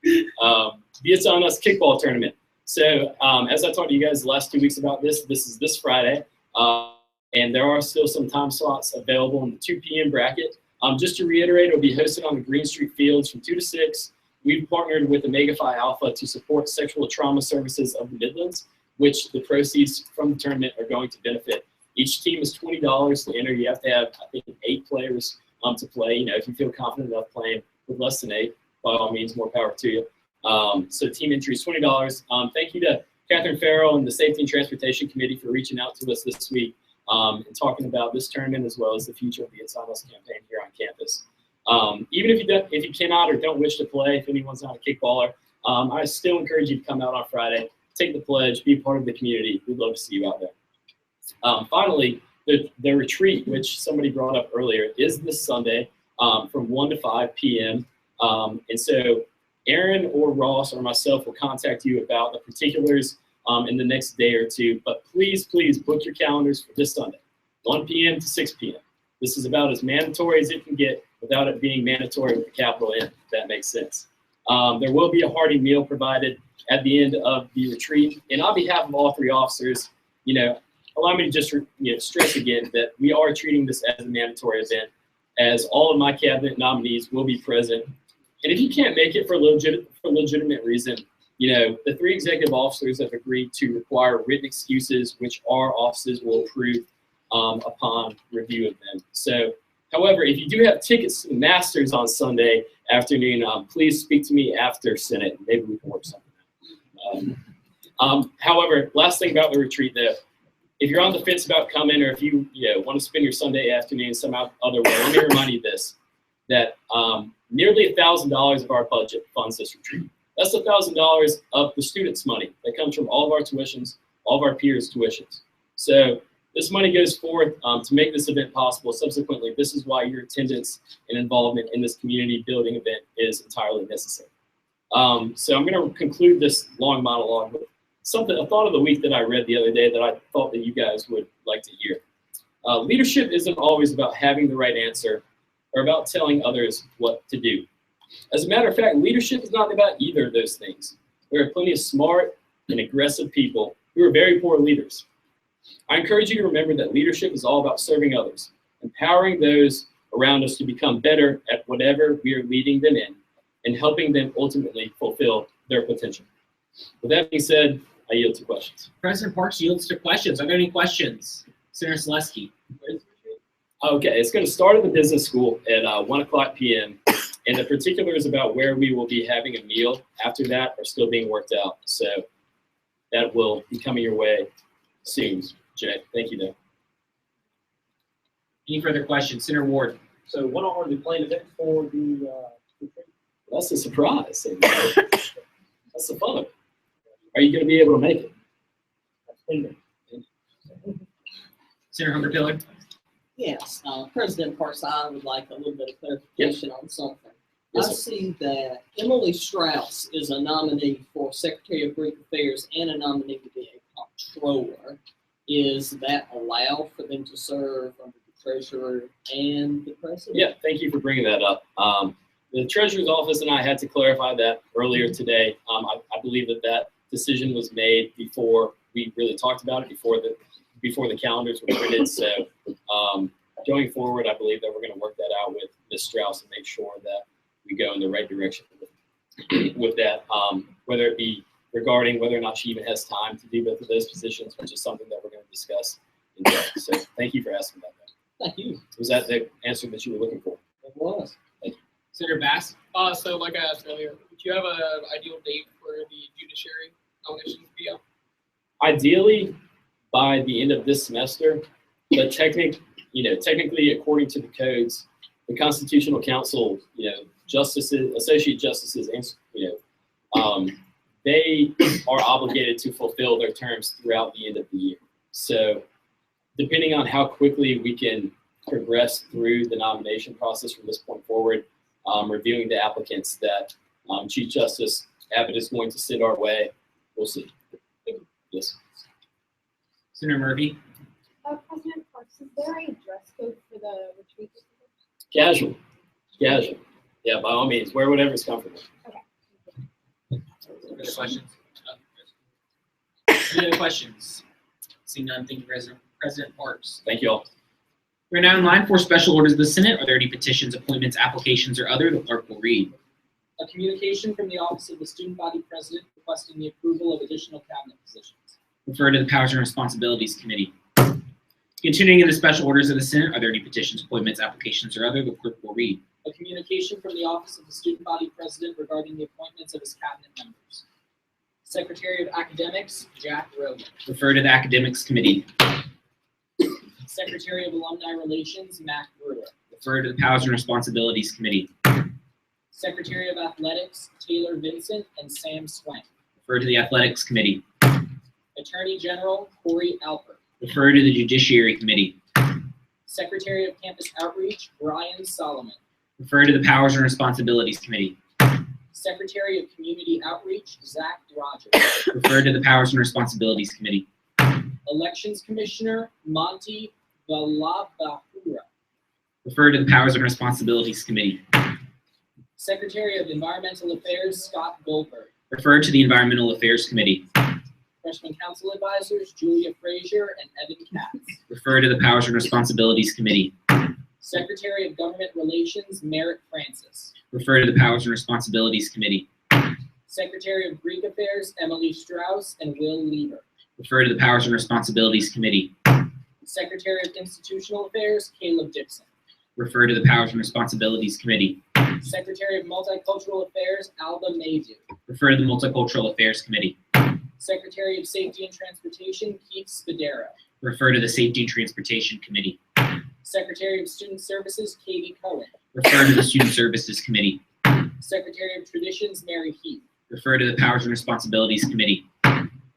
It's on Us kickball tournament. So as I talked to you guys the last 2 weeks about this is this Friday, and there are still some time slots available in the 2 p.m. bracket. Just to reiterate, it'll be hosted on the Green Street Fields from 2 to 6. We've partnered with Omega Phi Alpha to support sexual trauma services of the Midlands, which the proceeds from the tournament are going to benefit. Each team is $20 to enter. You have to have, I think, 8 players to play. You know, if you feel confident enough playing with less than 8, by all means, more power to you. So team entry is $20. Thank you to Catherine Farrell and the Safety and Transportation Committee for reaching out to us this week and talking about this tournament as well as the future of the It's On Us campaign here on campus. Even if you cannot or don't wish to play, if anyone's not a kickballer, I still encourage you to come out on Friday, take the pledge, be part of the community. We'd love to see you out there. Finally, the retreat, which somebody brought up earlier, is this Sunday from 1 to 5 p.m. And so Aaron or Ross or myself will contact you about the particulars in the next day or two. But please, please book your calendars for this Sunday, 1 p.m. to 6 p.m. This is about as mandatory as it can get without it being mandatory with a capital N, if that makes sense. There will be a hearty meal provided at the end of the retreat. And on behalf of all 3 officers, you know, allow me to just stress again that we are treating this as a mandatory event, as all of my cabinet nominees will be present. And if you can't make it for legitimate reason, you know, the 3 executive officers have agreed to require written excuses, which our offices will approve upon review of them. So, however, if you do have tickets to the Masters on Sunday afternoon, please speak to me after Senate. Maybe we can work something out. However, last thing about the retreat, though, if you're on the fence about coming, or if you want to spend your Sunday afternoon some other way, let me remind you this, that nearly $1,000 of our budget funds this retreat. That's $1,000 of the students' money that comes from all of our tuitions, all of our peers' tuitions. So this money goes forth to make this event possible. Subsequently, this is why your attendance and involvement in this community building event is entirely necessary. So I'm going to conclude this long monologue with a thought of the week that I read the other day that I thought that you guys would like to hear. Leadership isn't always about having the right answer or about telling others what to do. As a matter of fact, leadership is not about either of those things. There are plenty of smart and aggressive people who are very poor leaders. I encourage you to remember that leadership is all about serving others, empowering those around us to become better at whatever we are leading them in, and helping them ultimately fulfill their potential. With that being said, I yield to questions. President Parks yields to questions. Are there any questions? Senator Selesky. Okay, it's going to start at the business school at 1 o'clock p.m. And the particulars about where we will be having a meal after that are still being worked out. So that will be coming your way soon, Jay. Thank you, though. Any further questions? Senator Ward. So what are the planned events for the retreat? That's a surprise. That's the fun. Are you going to be able to make it? Senator Hunter Pillar. Yes, President Parks, I would like a little bit of clarification on something. Yes, I see that Emily Strauss is a nominee for Secretary of Greek Affairs and a nominee to be a comptroller. Is that allowed for them to serve under the treasurer and the president? Yeah, thank you for bringing that up. The treasurer's office and I had to clarify that earlier today. I believe that decision was made before we really talked about it, before the calendars were printed. So going forward, I believe that we're going to work that out with Ms. Strauss and make sure that we go in the right direction with that, whether it be regarding whether or not she even has time to do both of those positions, which is something that we're going to discuss in depth. So thank you for asking about that. Thank you. Was that the answer that you were looking for? It was. Thank you. Senator Bass. So like I asked earlier, would you have an ideal date for the judiciary nominations to be up? Ideally, by the end of this semester, but technically, according to the codes, the Constitutional Council, justices, associate justices, and they are obligated to fulfill their terms throughout the end of the year. So, depending on how quickly we can progress through the nomination process from this point forward, reviewing the applicants that Chief Justice Abbott is going to send our way, we'll see. Yes. Senator Murphy. President Parks, is there a dress code for the retreat? Casual. Casual. Yeah, by all means, wear whatever's comfortable. Further questions? Any other questions? Seeing none, thank you, President Parks. Thank you all. We're now in line for special orders of the Senate. Are there any petitions, appointments, applications, or other? The clerk will read. A communication from the Office of the Student Body President requesting the approval of additional cabinet positions. Refer to the Powers and Responsibilities Committee. Continuing in the special orders of the Senate, are there any petitions, appointments, applications, or other? The clerk will read. A communication from the Office of the Student Body President regarding the appointments of his cabinet members. Secretary of Academics, Jack Rogan. Refer to the Academics Committee. Secretary of Alumni Relations, Matt Brewer. Refer to the Powers and Responsibilities Committee. Secretary of Athletics, Taylor Vincent and Sam Swank. Refer to the Athletics Committee. Attorney General, Corey Alpert. Refer to the Judiciary Committee. Secretary of Campus Outreach, Brian Solomon. Refer to the Powers and Responsibilities Committee. Secretary of Community Outreach, Zach Rogers. Refer to the Powers and Responsibilities Committee. Elections Commissioner, Monty Balabahura. Refer to the Powers and Responsibilities Committee. Secretary of Environmental Affairs, Scott Goldberg. Refer to the Environmental Affairs Committee. Freshman Council Advisors, Julia Frazier and Evan Katz. Refer to the Powers and Responsibilities Committee. Secretary of Government Relations, Merritt Francis. Refer to the Powers and Responsibilities Committee. Secretary of Greek Affairs, Emily Strauss and Will Lieber. Refer to the Powers and Responsibilities Committee. Secretary of Institutional Affairs, Caleb Dixon. Refer to the Powers and Responsibilities Committee. Secretary of Multicultural Affairs, Alba Maydew. Refer to the Multicultural Affairs Committee. Secretary of Safety and Transportation, Keith Spadero. Refer to the Safety and Transportation Committee. Secretary of Student Services, Katie Cohen. Refer to the Student Services Committee. Secretary of Traditions, Mary Heath. Refer to the Powers and Responsibilities Committee.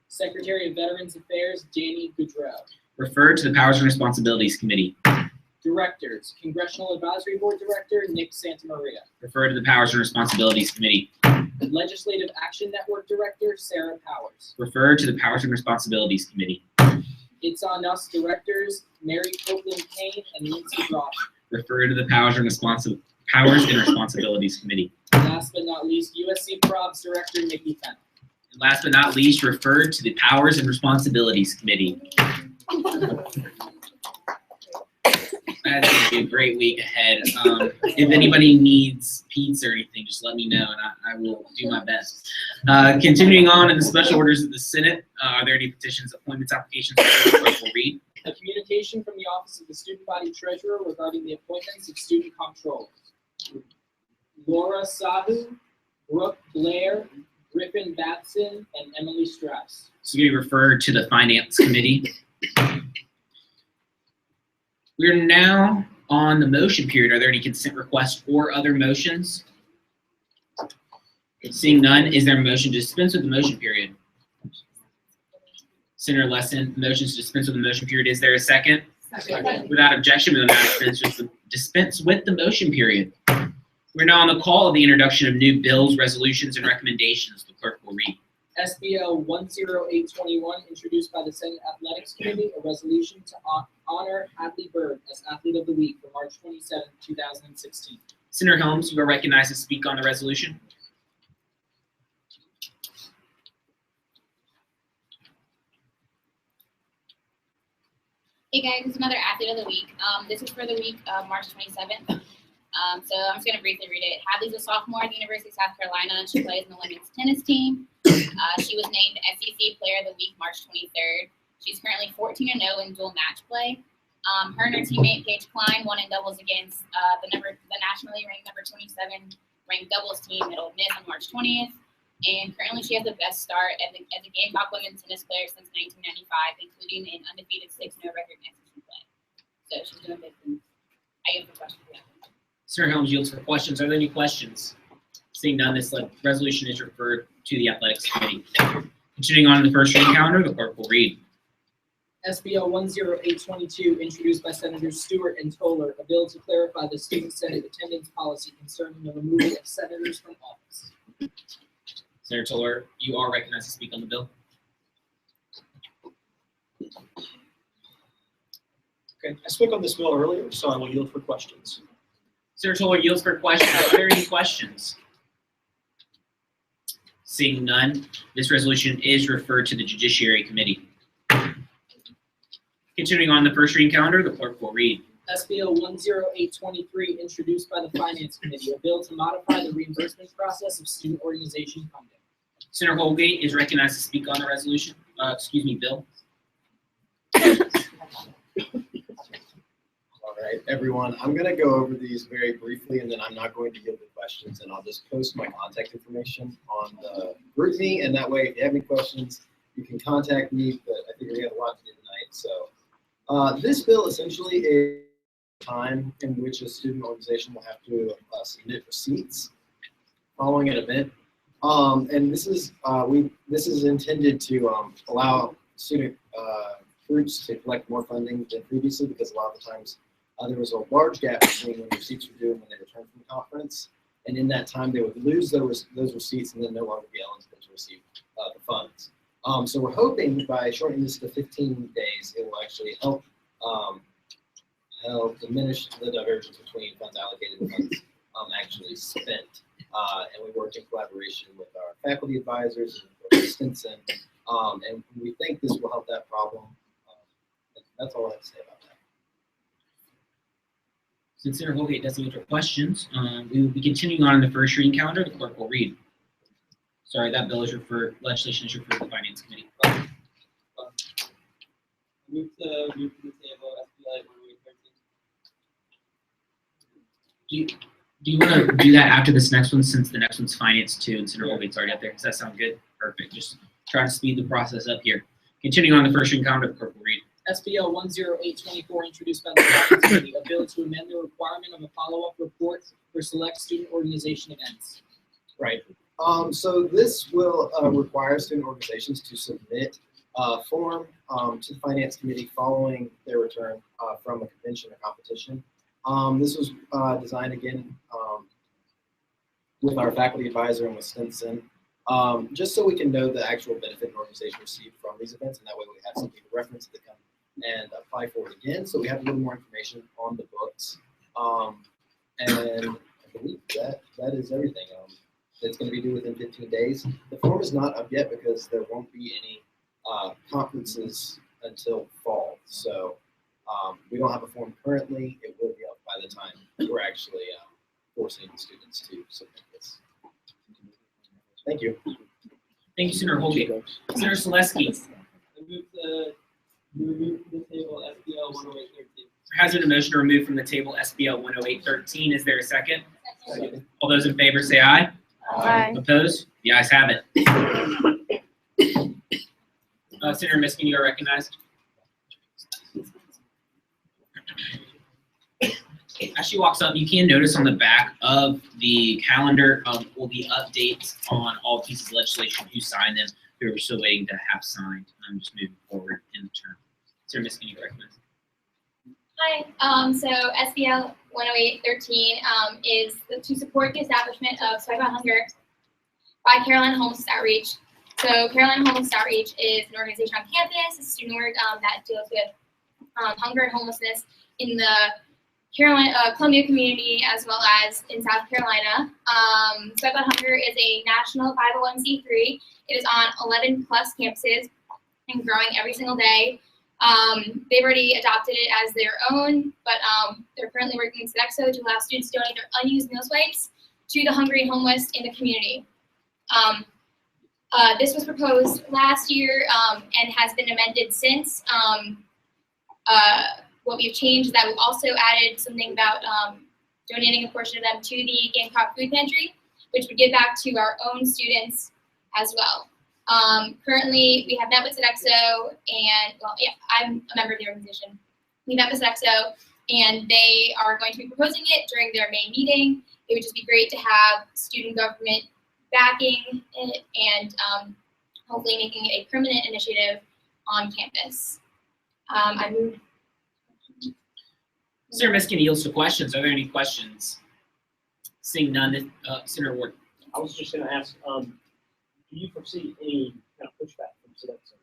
Secretary of Veterans Affairs, Danny Goudreau. Refer to the Powers and Responsibilities Committee. Directors, Congressional Advisory Board Director, Nick Santamaria. Refer to the Powers and Responsibilities Committee. Legislative Action Network Director, Sarah Powers. Refer to the Powers and Responsibilities Committee. It's on Us Directors, Mary Copeland Kane and Lindsay Ross. Refer to the Powers and Responsibilities Committee. Last but not least, USC Probs Director, Nikki Fennell. And last but not least, refer to the Powers and Responsibilities Committee. That's going to be a great week ahead. If anybody needs pizza or anything, just let me know and I will do my best. Continuing on in the special orders of the Senate, are there any petitions, appointments, applications that the clerk will read? A communication from the Office of the Student Body Treasurer regarding the appointments of student comptrollers. Laura Sahu, Brooke Blair, Griffin Batson, and Emily Strauss. So we refer to the Finance Committee. We're now on the motion period. Are there any consent requests or other motions? Seeing none, is there a motion to dispense with the motion period? Senator Lesson, motions to dispense with the motion period. Is there a second? Second. Without objection, we will now dispense with the motion period. We're now on the call of the introduction of new bills, resolutions, and recommendations. The clerk will read. SBL 10821, introduced by the Senate Athletics Committee, a resolution to honor Hadley Bird as Athlete of the Week for March 27, 2016. Senator Helms, you are recognized to speak on the resolution. Hey guys, this is another Athlete of the Week. This is for the week of March 27th. So I'm just going to briefly read it. Hadley's a sophomore at the University of South Carolina. She plays in the women's tennis team. She was named SEC Player of the Week March 23rd. She's currently 14-0 in dual match play. Her and her teammate Paige Klein won in doubles against the nationally ranked number 27 ranked doubles team at Ole Miss on March 20th. And currently she has the best start as a Gamecock women's tennis player since 1995, including an undefeated 6-0 record in SEC play. So she's doing good things. I have a question for you. Senator Helms yields for questions. Are there any questions? Seeing none, this resolution is referred to the Athletics Committee. Continuing on in the first reading calendar, the clerk will read. SBL 10822, introduced by Senators Stewart and Toller, a bill to clarify the student senate attendance policy concerning the removal of senators from office. Senator Toller, you are recognized to speak on the bill. Okay, I spoke on this bill earlier, so I will yield for questions. Senator Toller yields for questions. Are there any questions? Seeing none, this resolution is referred to the Judiciary Committee. Continuing on the first reading calendar, the clerk will read. SBO 10823, introduced by the Finance Committee, a bill to modify the reimbursement process of student organization funding. Senator Holgate is recognized to speak on the resolution. Bill. All right, everyone, I'm going to go over these very briefly, and then I'm not going to give the questions, and I'll just post my contact information on the GroupMe, and that way, if you have any questions, you can contact me, but I figure we have a lot to do tonight. So this bill essentially is time in which a student organization will have to submit receipts following an event. And this is intended to allow student groups to collect more funding than previously, because a lot of the times there was a large gap between when receipts were due and when they returned from the conference. And in that time, they would lose those receipts and then no longer be eligible to receive the funds. So we're hoping by shortening this to 15 days, it will actually help diminish the divergence between funds allocated and funds actually spent. And we work in collaboration with our faculty advisors and Stinson, and we think this will help that problem. That's all I have to say about that. Since Senator Holgate doesn't answer questions, we will be continuing on in the first reading calendar. The clerk will read. Sorry, that bill is referred, legislation is referred to the Finance Committee. Move to the table, SBI 10813. Do you want to do that after this next one, since the next one's Finance too, and Senator Holgate's already up there? Does that sound good? Perfect. Just trying to speed the process up here. Continuing on the first reading calendar, the clerk will read. SBL 10824, introduced by the Finance Committee, a bill to amend the requirement of a follow-up report for select student organization events. Right. So this will require student organizations to submit a form to the Finance Committee following their return from a convention or competition. This was designed again with our faculty advisor and with Stinson, just so we can know the actual benefit an organization received from these events, and that way we have something to reference to come and apply for it again. So we have a little more information on the books, and I believe that is everything. It's going to be due within 15 days. The form is not up yet because there won't be any conferences until fall. So we don't have a form currently. It will be up by the time we're actually forcing the students to submit this. Thank you. Thank you, Senator Holgate. Senator Selesky. Remove from the table SBL 10813. There has been a motion to remove from the table SBL 10813. Is there a second? Second. All those in favor say aye. Aye. Opposed? The ayes have it. Senator Miskin, you are recognized. As she walks up, you can notice on the back of the calendar will be updates on all pieces of legislation, who signed them, who are still waiting to have signed. I'm just moving forward in the term. Senator Miskin, you are recognized. Hi, so SBL 10813 is to support the establishment of Swipe Out Hunger by Carolina Homeless Outreach. So Carolina Homeless Outreach is an organization on campus, a student org that deals with hunger and homelessness in the Columbia community as well as in South Carolina. Swipe Out Hunger is a national 501c3. It is on 11 plus campuses and growing every single day. They've already adopted it as their own, but they're currently working with Sodexo to allow students to donate their unused meal swipes to the hungry and homeless in the community. This was proposed last year and has been amended since. What we've changed is that we've also added something about donating a portion of them to the Gamecock Food Pantry, which would give back to our own students as well. Currently, we have met with Sodexo, and well, yeah, I'm a member of the organization. We met with Sodexo, and they are going to be proposing it during their May meeting. It would just be great to have student government backing it and hopefully making it a permanent initiative on campus. I moved. Senator Miskin yields to questions. Are there any questions? Seeing none, Senator Ward. I was just going to ask, do you foresee any kind of pushback from Sodexo?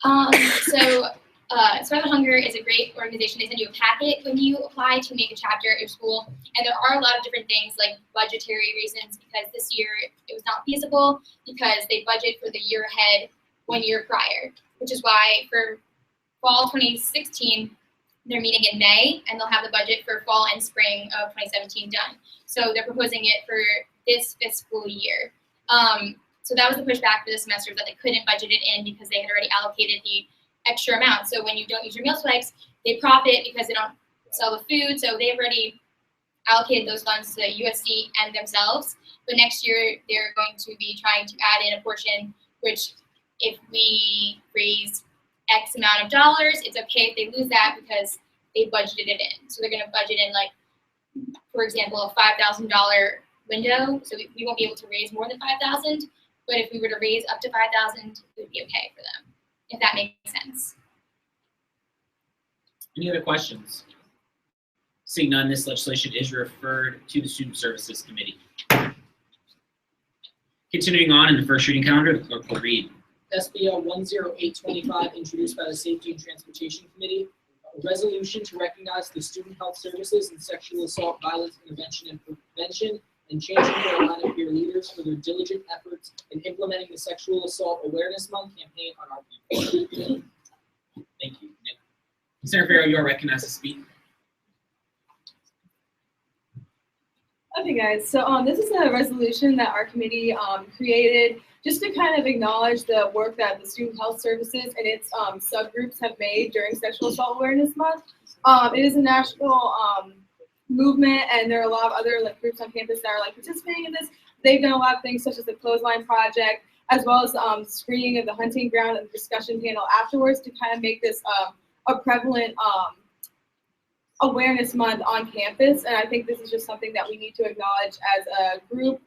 Survive the Hunger is a great organization. They send you a packet when you apply to make a chapter at your school. And there are a lot of different things like budgetary reasons, because this year it was not feasible because they budget for the year ahead 1 year prior, which is why for fall 2016, they're meeting in May and they'll have the budget for fall and spring of 2017 done. So they're proposing it for this fiscal year. So that was the pushback for the semester, that they couldn't budget it in because they had already allocated the extra amount. So when you don't use your meal swipes, they profit because they don't sell the food. So they've already allocated those funds to USD and themselves. But next year, they're going to be trying to add in a portion, which if we raise X amount of dollars, it's okay if they lose that because they budgeted it in. So they're going to budget in, like, for example, a $5,000 window. So we won't be able to raise more than $5,000. But if we were to raise up to $5,000, it would be okay for them, if that makes sense. Any other questions? Seeing none, this legislation is referred to the Student Services Committee. Continuing on in the first reading calendar, the clerk will read. SBL 10825, introduced by the Safety and Transportation Committee, a resolution to recognize the Student Health Services and Sexual Assault, Violence, Intervention, and Prevention and Changing Carolina peer leaders for their diligent efforts in implementing the Sexual Assault Awareness Month campaign on our campus. Thank you, Nick. Senator Farrow, you are recognized to speak. Okay, guys, so this is a resolution that our committee created just to kind of acknowledge the work that the Student Health Services and its subgroups have made during Sexual Assault Awareness Month. It is a national movement, and there are a lot of other groups on campus that are participating in this. They've done a lot of things such as the Clothesline Project, as well as screening of the hunting ground and discussion panel afterwards to kind of make this a prevalent awareness month on campus. And I think this is just something that we need to acknowledge as a group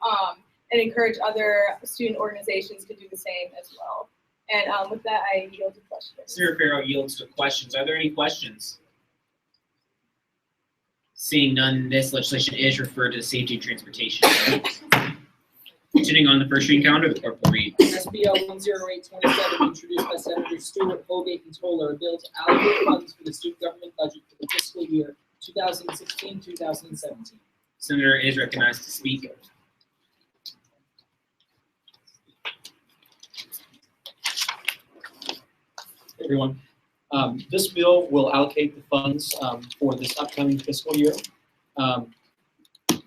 and encourage other student organizations to do the same as well. And with that, I yield to questions. Senator Farrow yields to questions. Are there any questions? Seeing none, this legislation is referred to the Safety and Transportation Committee. Continuing on the first reading calendar, the clerk will read. SBL 10827, introduced by Senators Stewart, Holgate, and Toller, a bill to allocate funds for the student government budget for the fiscal year 2016-2017. Senator is recognized to speak. Hey, everyone. This bill will allocate the funds for this upcoming fiscal year.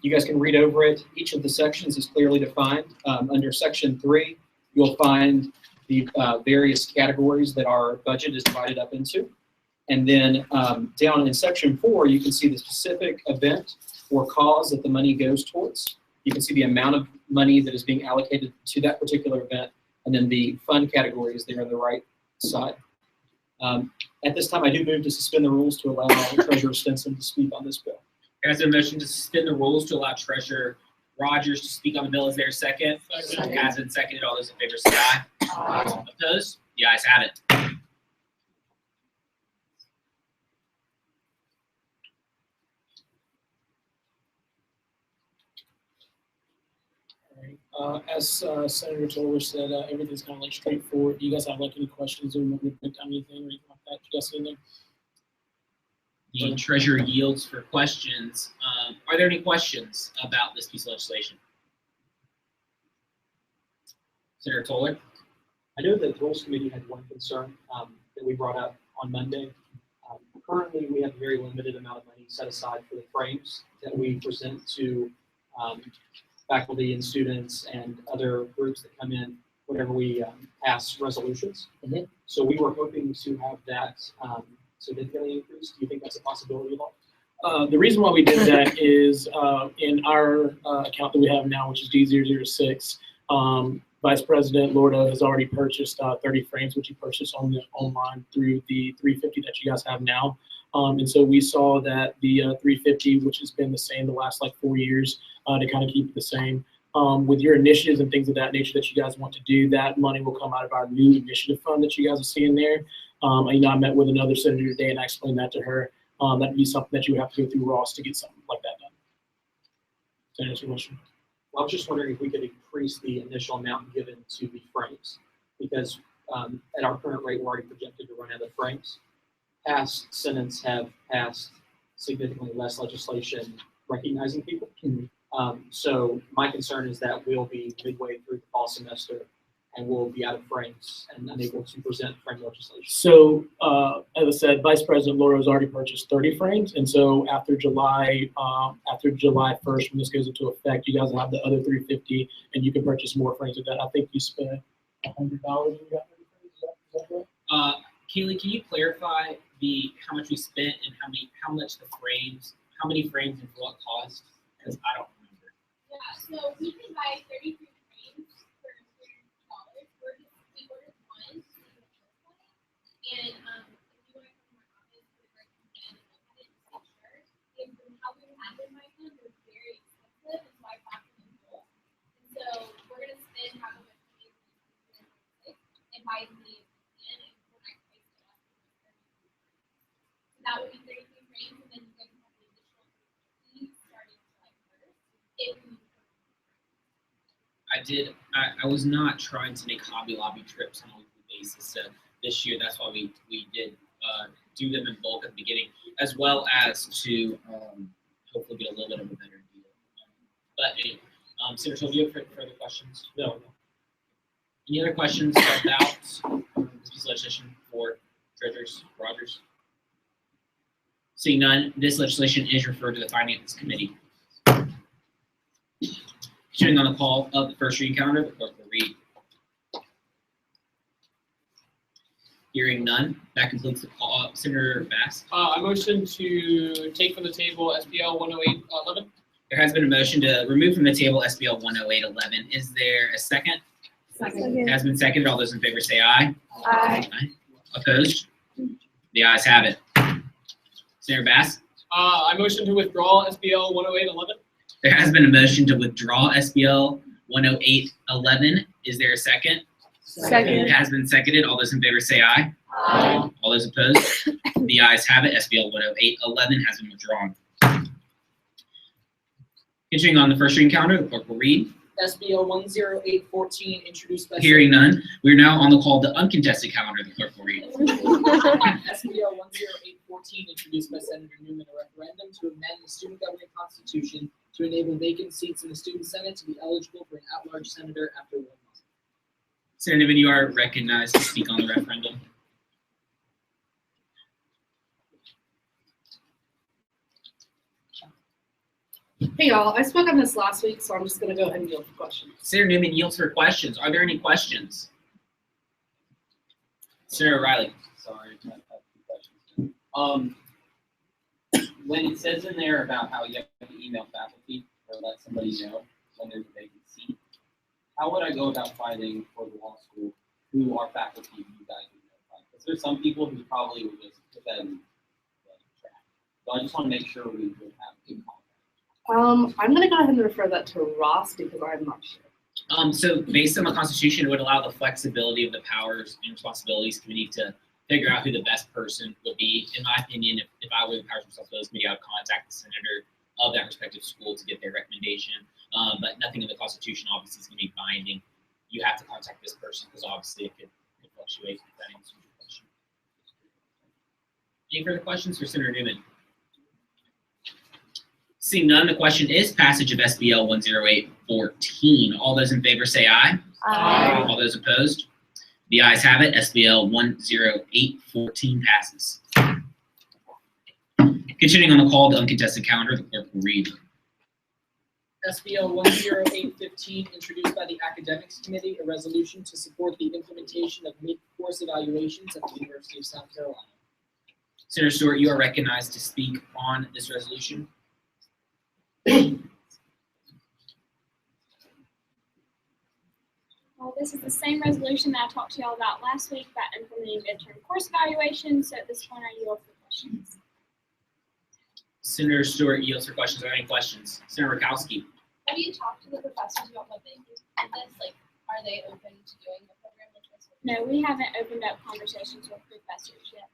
You guys can read over it. Each of the sections is clearly defined. Under Section 3, you'll find the various categories that our budget is divided up into. And then down in Section 4, you can see the specific event or cause that the money goes towards. You can see the amount of money that is being allocated to that particular event, and then the fund categories there on the right side. At this time, I do move to suspend the rules to allow Treasurer Stinson to speak on this bill. There has been a motion to suspend the rules to allow Treasurer Rogers to speak on the bill. Is there a second? Second. Has been seconded. All those in favor say aye. Aye. Opposed? The ayes have it. As Senator Toller said, everything's kind of straightforward. Do you guys have any questions or want me to break down anything or anything like that? You guys see anything? The treasurer yields for questions. Are there any questions about this piece of legislation? Senator Toller? I know that the Rules Committee had one concern that we brought up on Monday. Currently, we have a very limited amount of money set aside for the frames that we present to faculty and students and other groups that come in whenever we pass resolutions. Mm-hmm. So we were hoping to have that significantly increased. Do you think that's a possibility at all? The reason why we did that is in our account that we have now, which is D006, Vice President Lordo has already purchased 30 frames, which he purchased online through the 350 that you guys have now. And so we saw that the 350, which has been the same the last 4 years, to kind of keep it the same. With your initiatives and things of that nature that you guys want to do, that money will come out of our new initiative fund that you guys are seeing there. I met with another senator today and I explained that to her. That'd be something that you would have to go through Ross to get something like that done. Does that answer your question? Well, I was just wondering if we could increase the initial amount given to the frames, because at our current rate, we're already projected to run out of frames. Past Senates have passed significantly less legislation recognizing people. So my concern is that we'll be midway through the fall semester and we'll be out of frames and unable to present frame legislation. So, as I said, Vice President Laura has already purchased 30 frames, and so after July 1st, when this goes into effect, you guys will have the other 350, and you can purchase more frames of that. I think you spent $100 and you got 30 frames. Is that correct? Kaylee, can you clarify how much we spent and how many frames and for what cost? Because I don't remember. Yeah, so we can buy 33 frames for $30. We ordered one, and if you want to come to my office, we would recommend looking at it to make sure. Because how we had them by them was very expensive, and so I bought them in bulk. And so we're gonna spend half of it and buy as many as we can, and when I price it up, so that would be 33 frames, and then you guys have the additional 350 starting July 1st. If we I was not trying to make Hobby Lobby trips on a weekly basis. So this year, that's why we did do them in bulk at the beginning, as well as to hopefully get a little bit of a better deal. But anyway, Senator, do you have further questions? No. Any other questions about this piece of legislation for Treasurers Rogers? Seeing none, this legislation is referred to the Finance Committee. Continuing on the call of the first reading calendar, the clerk will read. Hearing none, that concludes the call. Senator Bass. I motion to take from the table SBL 10811. There has been a motion to remove from the table SBL 10811. Is there a second? Second. It has been seconded. All those in favor say aye. Aye. Opposed? The ayes have it. Senator Bass. I motion to withdraw SBL 10811. There has been a motion to withdraw SBL 10811. Is there a second? Second. It has been seconded. All those in favor say aye. Aye. All those opposed? The ayes have it. SBL 10811 has been withdrawn. Continuing on the first reading calendar, the clerk will read. SBL 10814, introduced by. Hearing none, we are now on the call of the uncontested calendar. The clerk will read. SBL 10814, introduced by Senator Newman, a referendum to amend the student government constitution to enable vacant seats in the student senate to be eligible for an at-large senator after 1 month. Senator Newman, you are recognized to speak on the referendum. Hey y'all, I spoke on this last week, so I'm just gonna go ahead and yield for questions. Senator Newman yields for questions. Are there any questions? Senator Riley. Sorry, I have two questions. When it says in there about how you have to email faculty or let somebody know when there's a vacant seat, how would I go about finding for the law school who are faculty you guys would notify? Because there's some people who probably would just put that in the track. So I just want to make sure we would have good contact. I'm gonna go ahead and refer that to Ross because I'm not sure. So based on the Constitution, it would allow the flexibility of the Powers and Responsibilities Committee to figure out who the best person would be. In my opinion, if I were the Powers and Responsibilities Committee, I would contact the senator of that respective school to get their recommendation. But nothing in the Constitution obviously is going to be binding. You have to contact this person because obviously it could fluctuate. If that answers your question. Any further questions for Senator Newman? Seeing none, the question is passage of SBL 10814. All those in favor say aye. Aye. All those opposed? The ayes have it. SBL 10814 passes. Continuing on the call of the uncontested calendar, the clerk will read. SBL 10815, introduced by the Academics Committee, a resolution to support the implementation of mid-course evaluations at the University of South Carolina. Senator Stewart, you are recognized to speak on this resolution. Well, this is the same resolution that I talked to y'all about last week about implementing midterm course evaluation. So at this point, I yield for questions. Senator Stewart yields for questions. Are there any questions? Senator Rakowski. Have you talked to the professors about what they do with this? Like, are they open to doing a program like this? No, we haven't opened up conversations with professors yet.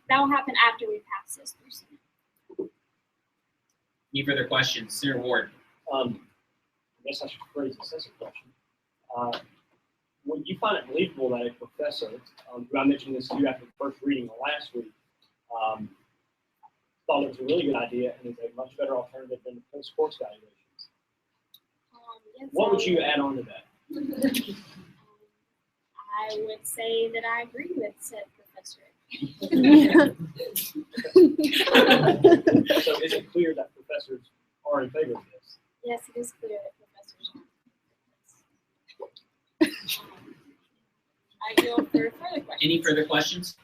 That'll happen after we pass this through Senate. Any further questions? Senator Ward. I guess I should phrase this as a question. would you find it believable that a professor, who I mentioned this to you after the first reading last week, thought it was a really good idea and is a much better alternative than the post-course evaluations? Yes, What would I you add on to that? I would say that I agree with said professor. So is it clear that professors are in favor of this? Yes, it is clear that professors are. I yield for further questions. Any further questions?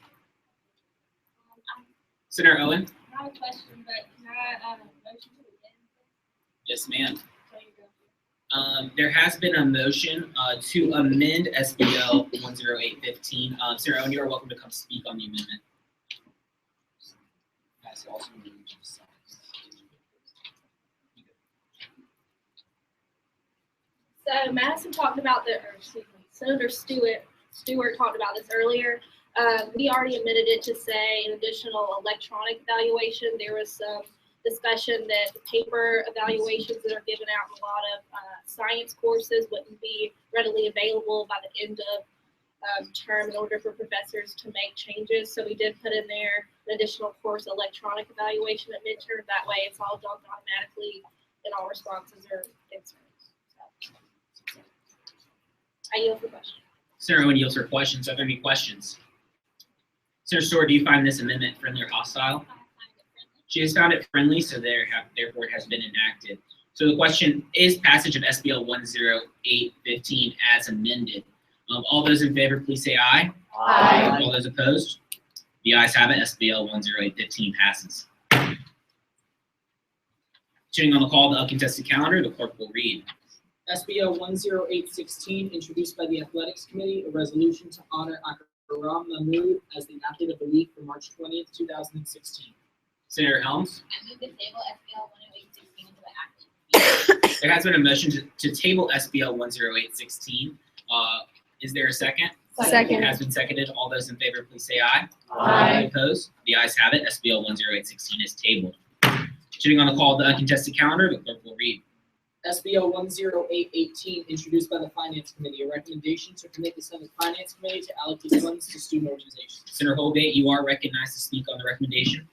Senator Owen? I have a question, but can I motion to again? Yes, ma'am. There has been a motion to amend SBL 10815. Senator Owen, you are welcome to come speak on the amendment. Guys, also need to just sign. So Madison talked about Senator Stewart talked about this earlier. We already amended it to say an additional electronic evaluation. There was some discussion that the paper evaluations that are given out in a lot of science courses wouldn't be readily available by the end of term in order for professors to make changes. So we did put in there an additional course electronic evaluation at midterm. That way it's all done automatically and all responses are answered. So, I yield for questions. Senator Owen yields for questions. Are there any questions? Senator Stewart, do you find this amendment friendly or hostile? She has found it friendly, so therefore it has been enacted. So the question is passage of SBL 10815 as amended. All those in favor, please say aye. Aye. All those opposed? The ayes have it. SBL 10815 passes. Continuing on the call, the uncontested calendar, the clerk will read. SBO 10816, introduced by the Athletics Committee, a resolution to honor Akram Mahmood as the athlete of the week for March 20th, 2016. Senator Helms? I move to table SBL 10816 into the active. There has been a motion to table SBL 10816. Is there a second? Second. It has been seconded. All those in favor, please say aye. Aye. Opposed? The ayes have it. SBL 10816 is tabled. Continuing on the call of the uncontested calendar, the clerk will read. SBO 10818, introduced by the Finance Committee, a recommendation to permit the Senate Finance Committee to allocate funds to student organizations. Senator Holgate, you are recognized to speak on the recommendation.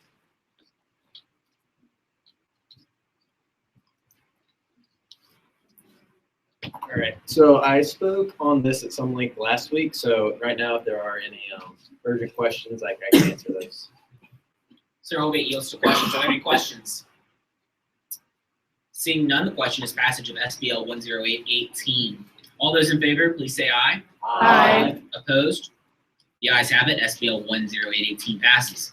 All right, so I spoke on this at some length last week, so right now if there are any urgent questions, I can answer those. Senator Holgate yields to questions. Are there any questions? Seeing none, the question is passage of SBL 10818. All those in favor, please say aye. Aye. Opposed? The ayes have it. SBL 10818 passes.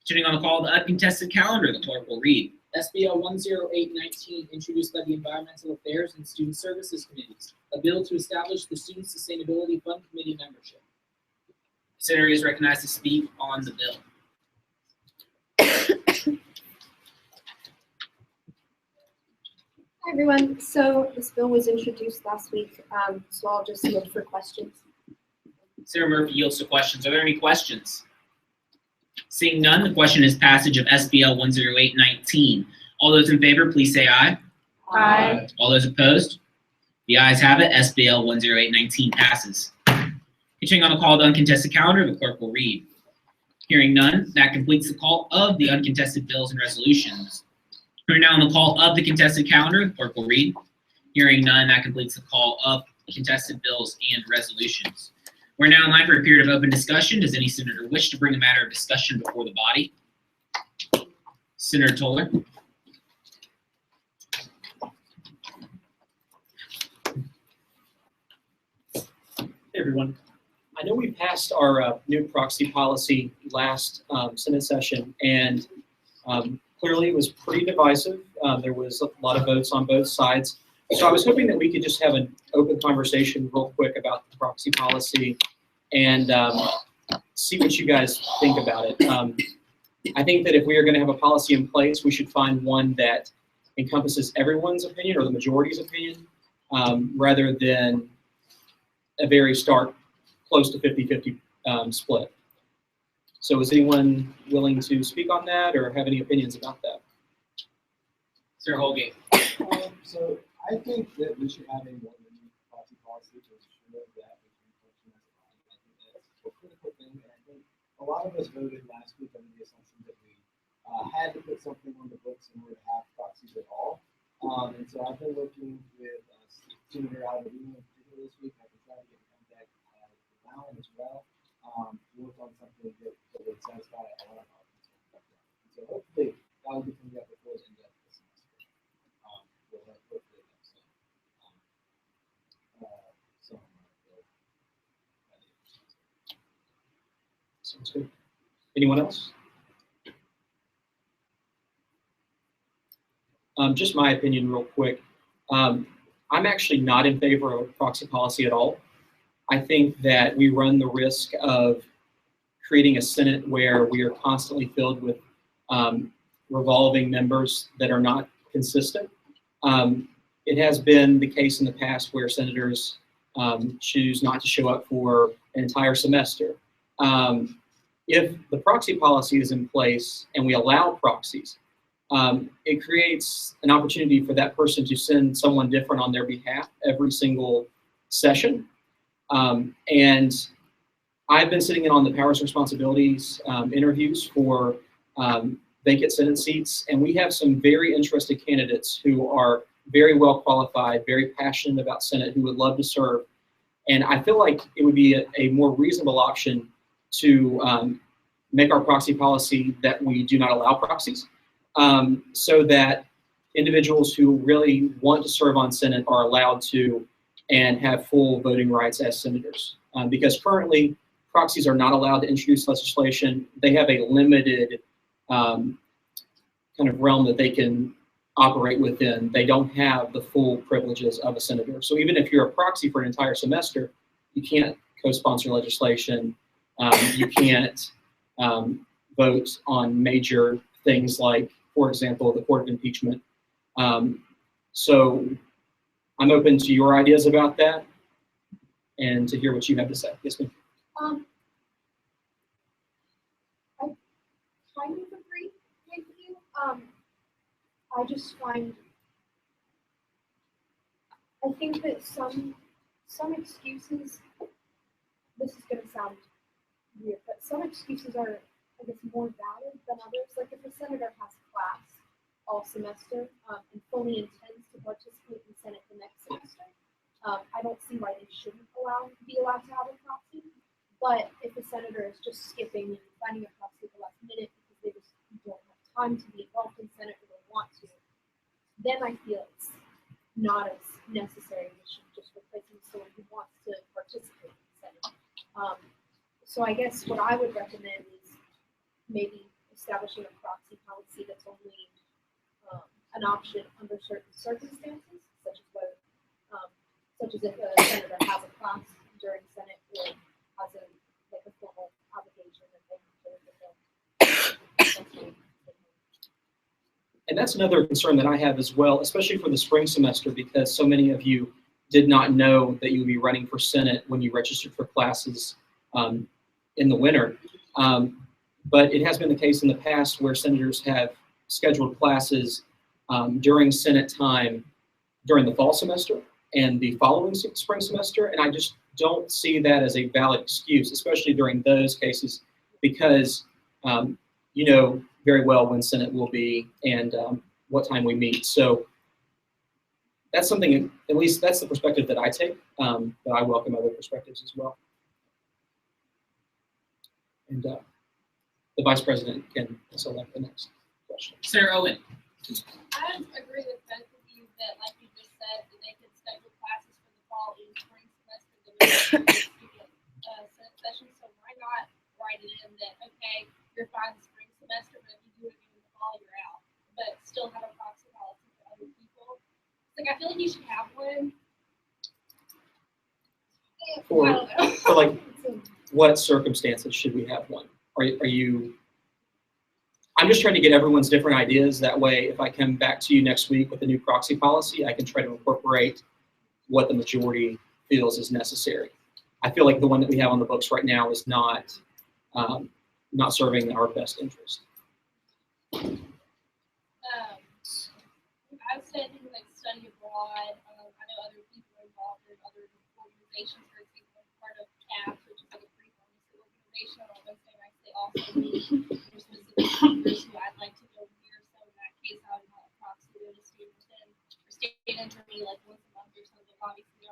Continuing on the call of the uncontested calendar, the clerk will read. SBL 10819, introduced by the Environmental Affairs and Student Services Committees, a bill to establish the Student Sustainability Fund Committee membership. Senator is recognized to speak on the bill. Hi, everyone. So this bill was introduced last week, so I'll just look for questions. Senator Murphy yields to questions. Are there any questions? Seeing none, the question is passage of SBL 10819. All those in favor, please say aye. Aye. All those opposed? The ayes have it. SBL 10819 passes. Continuing on the call of the uncontested calendar, the clerk will read. Hearing none, that completes the call of the uncontested bills and resolutions. We're now on the call of the contested calendar, the clerk will read. Hearing none, that completes the call of contested bills and resolutions. We're now in line for a period of open discussion. Does any senator wish to bring a matter of discussion before the body? Senator Toller. Hey, everyone. I know we passed our new proxy policy last Senate session, and clearly it was pretty divisive. There was a lot of votes on both sides. So I was hoping that we could just have an open conversation real quick about the proxy policy and see what you guys think about it. I think that if we are going to have a policy in place, we should find one that encompasses everyone's opinion or the majority's opinion rather than a very stark, close to 50-50 split. So is anyone willing to speak on that or have any opinions about that? Sir Holgate. So I think that we should have a more unique proxy policy to ensure that us voted last week under the assumption that we had to put something on the books in order to have proxies at all. And so I've been working with Senator Alvarino in particular this week. I've been trying to get in contact with Alan as well to work on something that would satisfy a lot of our concerns. And so hopefully that will be coming up before the end of the semester. We'll have hopefully that's some Sounds good. Anyone else? Just my opinion real quick. I'm actually not in favor of proxy policy at all. I think that we run the risk of creating a Senate where we are constantly filled with revolving members that are not consistent. It has been the case in the past where senators choose not to show up for an entire semester. If the proxy policy is in place and we allow proxies, it creates an opportunity for that person to send someone different on their behalf every single session. And I've been sitting in on the powers and responsibilities interviews for vacant Senate seats, and we have some very interested candidates who are very well qualified, very passionate about Senate, who would love to serve. And I feel like it would be a more reasonable option to make our proxy policy that we do not allow proxies, so that individuals who really want to serve on Senate are allowed to and have full voting rights as senators. Because currently, proxies are not allowed to introduce legislation. They have a limited kind of realm that they can operate within. They don't have the full privileges of a senator. So even if you're a proxy for an entire semester, you can't co-sponsor legislation. You can't vote on major things like, for example, the court of impeachment. So I'm open to your ideas about that and to hear what you have to say. Yes, ma'am. I kind of agree with you. I just find, I think that some excuses, this is going to sound weird, but some excuses are, I guess, more valid than others. Like if a senator has class all semester and fully intends to participate in Senate the next semester, I don't see why they shouldn't be allowed to have a proxy. But if a senator is just skipping and finding a proxy at the last minute because they just don't have time to be involved in Senate or don't want to, then I feel it's not as necessary. We should just replace him with someone who wants to participate in Senate. So I guess what I would recommend is maybe establishing a proxy policy that's only an option under certain circumstances, such as if a senator has a class during Senate or has a formal obligation that they have to fulfill. And that's another concern that I have as well, especially for the spring semester, because so many of you did not know that you would be running for Senate when you registered for classes in the winter. But it has been the case in the past where senators have scheduled classes during Senate time during the fall semester and the following spring semester. And I just don't see that as a valid excuse, especially during those cases, because you know very well when Senate will be and what time we meet. So that's something, at least that's the perspective that I take, but I welcome other perspectives as well. And the Vice President can select the next question. Sarah Owen. I agree with both of you that, like you just said, that they could schedule classes for the fall and spring semester Senate session. So why not write it in that, okay, you're fine the spring semester, but if you do it in the fall, you're out. But still have a proxy policy for other people. Like, I feel like you should have one. For like, what circumstances should we have one? Are you? I'm just trying to get everyone's different ideas. That way, if I come back to you next week with a new proxy policy, I can try to incorporate what the majority feels is necessary. I feel like the one that we have on the books right now is not serving our best interest. I would say things like study abroad. I know other people are involved in other organizations. For example, I'm part of CAPS, which is like a pre-pharmacy organization. On Wednesday nights, they also there's specific members who I'd like to go here. So in that case, I would not proxy go to Stevenson or stand for me like once a month or something. Obviously,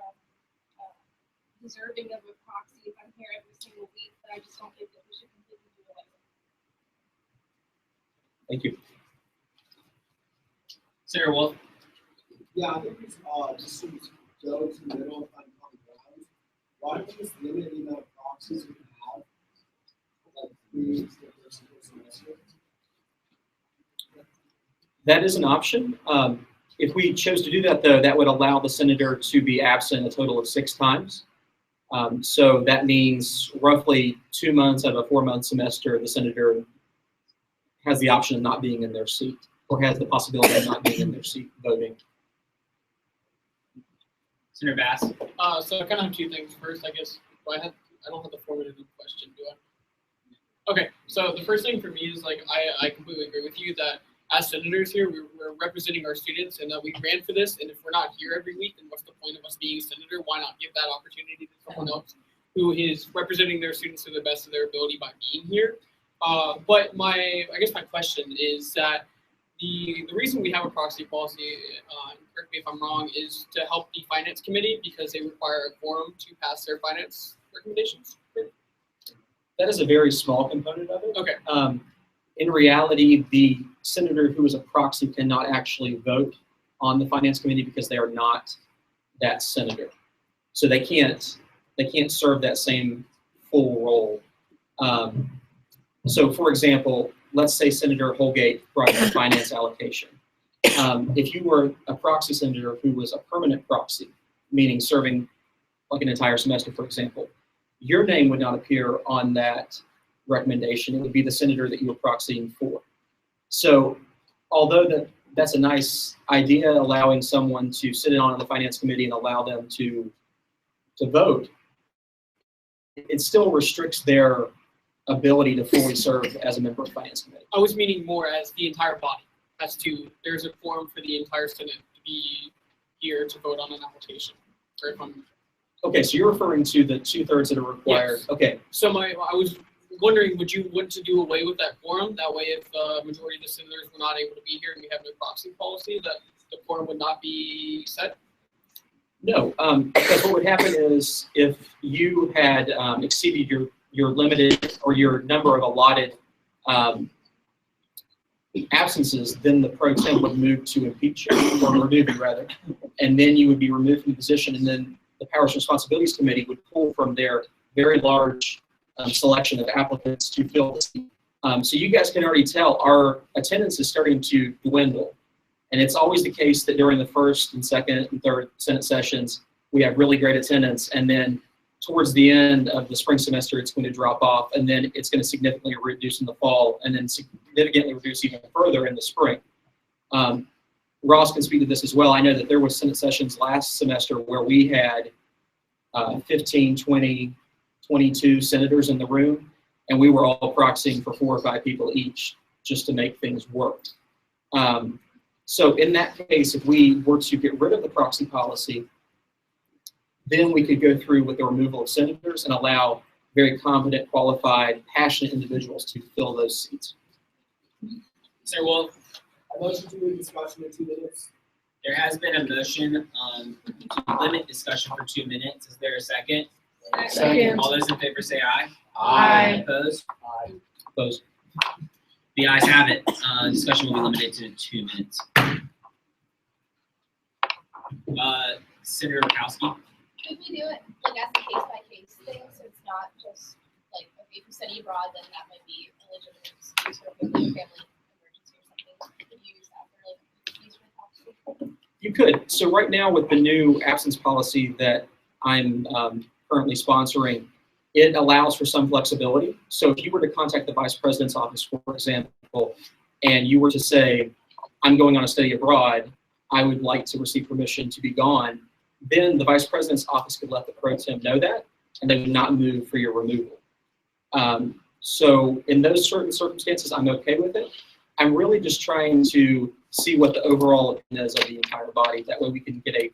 deserving of a proxy if I'm here every single week, but I just don't think that we should completely do away with it. Thank you. Senator Wolf. Yeah, I think it's just to go to the middle on common ground. Why don't we just limit the amount of proxies we can have? Like 3 to the first semester. That is an option. If we chose to do that, though, that would allow the senator to be absent a total of 6 times. So that means roughly 2 months out of a 4-month semester, the senator has the option of not being in their seat, or has the possibility of not being in their seat voting. Senator Bass. So I kind of have 2 things. First, I guess, I don't have the formative question, do I? Okay, so the first thing for me is like, I completely agree with you that as senators here, we're representing our students and that we ran for this. And if we're not here every week, then what's the point of us being a senator? Why not give that opportunity to someone else who is representing their students to the best of their ability by being here? But I guess my question is that the reason we have a proxy policy, correct me if I'm wrong, is to help the finance committee because they require a quorum to pass their finance recommendations. That is a very small component of it. Okay. In reality, the senator who is a proxy cannot actually vote on the finance committee because they are not that senator. So they can't serve that same full role. So for example, let's say Senator Holgate brought up a finance allocation. If you were a proxy senator who was a permanent proxy, meaning serving like an entire semester, for example, your name would not appear on that recommendation. It would be the senator that you were proxying for. So although that's a nice idea, allowing someone to sit in on the finance committee and allow them to vote, it still restricts their ability to fully serve as a member of the finance committee. I was meaning more as the entire body, as to there's a quorum for the entire Senate to be here to vote on an application. Or if I'm Okay, so you're referring to the 2/3 that are required. Yes. Okay. So I was wondering, would you want to do away with that quorum? That way, if the majority of the senators were not able to be here and we have no proxy policy, that the quorum would not be set? No, because what would happen is if you had exceeded your limited or your number of allotted absences, then the pro tem would move to impeach you, or remove you rather, and then you would be removed from the position, and then the Powers and Responsibilities Committee would pull from their very large selection of applicants to fill the seat. So you guys can already tell our attendance is starting to dwindle. And it's always the case that during the first and second and third Senate sessions, we have really great attendance. And then towards the end of the spring semester, it's going to drop off. And then it's going to significantly reduce in the fall, and then significantly reduce even further in the spring. Ross can speak to this as well. I know that there were Senate sessions last semester where we had 15, 20, 22 senators in the room, and we were all proxying for 4 or 5 people each just to make things work. So in that case, if we were to get rid of the proxy policy, then we could go through with the removal of senators and allow very competent, qualified, passionate individuals to fill those seats. Sir Wolf? I motion to leave discussion in 2 minutes. There has been a motion to limit discussion for 2 minutes. Is there a second? Second. All those in favor say aye. Aye. Opposed? Aye. Opposed. The ayes have it. Discussion will be limited to 2 minutes. Senator Rakowski. Could we do it like as a case by case thing, so it's not just like, okay, if you study abroad, then that might be a legitimate excuse for a family emergency or something. Could you use that for like excuse for proxy? You could. So right now with the new absence policy that I'm currently sponsoring, it allows for some flexibility. So if you were to contact the Vice President's office, for example, and you were to say, I'm going on a study abroad, I would like to receive permission to be gone, then the Vice President's office could let the pro tem know that, and they would not move for your removal. So in those certain circumstances, I'm okay with it. I'm really just trying to see what the overall opinion is of the entire body. That way we can get a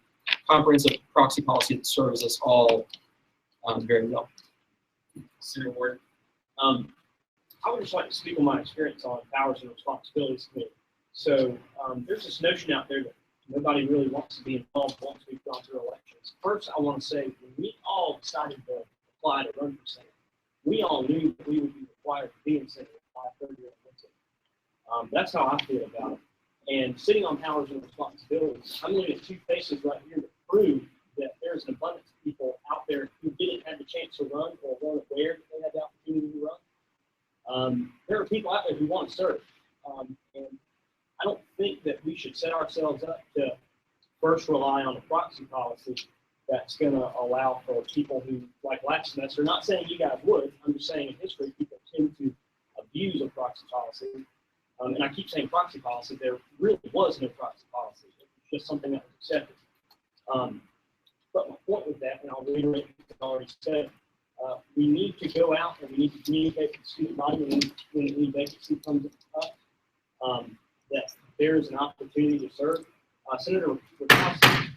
comprehensive proxy policy that serves us all very well. Senator Ward. I would just like to speak on my experience on powers and responsibilities committee. So there's this notion out there that nobody really wants to be involved once we've gone through elections. First, I want to say when we all decided to apply to run for Senate, we all knew that we would be required to be in Senate by a third year of winter. That's how I feel about it. And sitting on powers and responsibilities, I'm looking at two faces right here that prove that there's an abundance of people out there who didn't have the chance to run or weren't aware that they had the opportunity to run. There are people out there who want to serve. And I don't think that we should set ourselves up to first rely on a proxy policy that's going to allow for people who, like last semester, not saying you guys would, I'm just saying in history, people tend to abuse a proxy policy. And I keep saying proxy policy, there really was no proxy policy. It was just something that was accepted. But my point with that, and I'll reiterate what I already said, we need to go out and we need to communicate with the student body when any vacancy comes up, that there is an opportunity to serve. Senator Rakowski.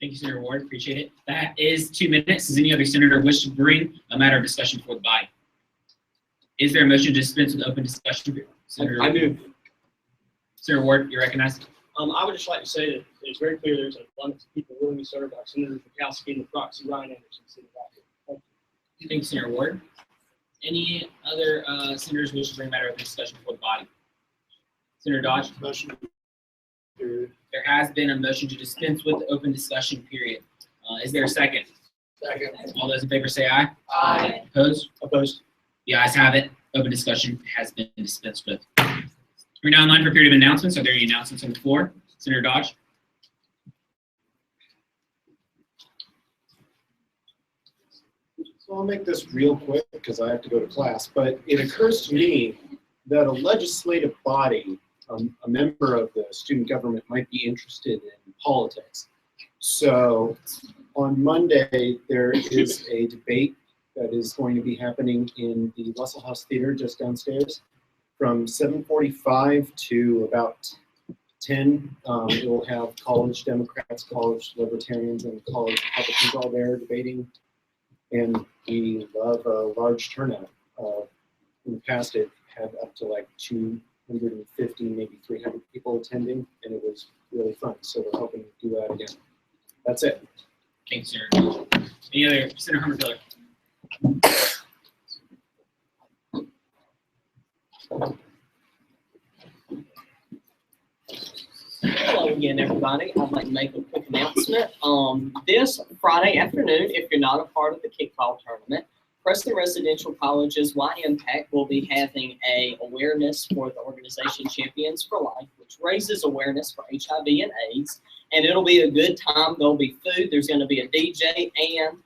Thank you, Senator Ward. Appreciate it. That is 2 minutes. Does any other senator wish to bring a matter of discussion before the body? Is there a motion to dispense with open discussion? Senator, I move. Senator Ward, you're recognized. I would just like to say that it's very clear there's an abundance of people willing to serve, like Senator Rakowski and the proxy Ryan Anderson sitting back here. Thank you. Thank you, Senator Ward. Any other senators wish to bring a matter of discussion before the body? Senator Dodge? Motion. There has been a motion to dispense with the open discussion period. Is there a second? Second. All those in favor say aye. Aye. Opposed? Opposed. The ayes have it. Open discussion has been dispensed with. We're now in line for a period of announcements. Are there any announcements on the floor? Senator Dodge? So I'll make this real quick because I have to go to class, but it occurs to me that a legislative body, a member of the student government, might be interested in politics. So on Monday, there is a debate that is going to be happening in the Russell House Theater just downstairs from 7:45 to about 10. It will have college Democrats, college Libertarians, and college Republicans all there debating. And we love a large turnout. In the past, it had up to like 250, maybe 300 people attending, and it was really fun. So we're hoping to do that again. That's it. Thanks, Senator. Any other? Senator Hummer-Filler. Hello again, everybody. I'd like to make a quick announcement. This Friday afternoon, if you're not a part of the kickball tournament, Preston Residential College's Y Impact will be having a awareness for the organization Champions for Life, which raises awareness for HIV and AIDS. And it'll be a good time. There'll be food. There's going to be a DJ, and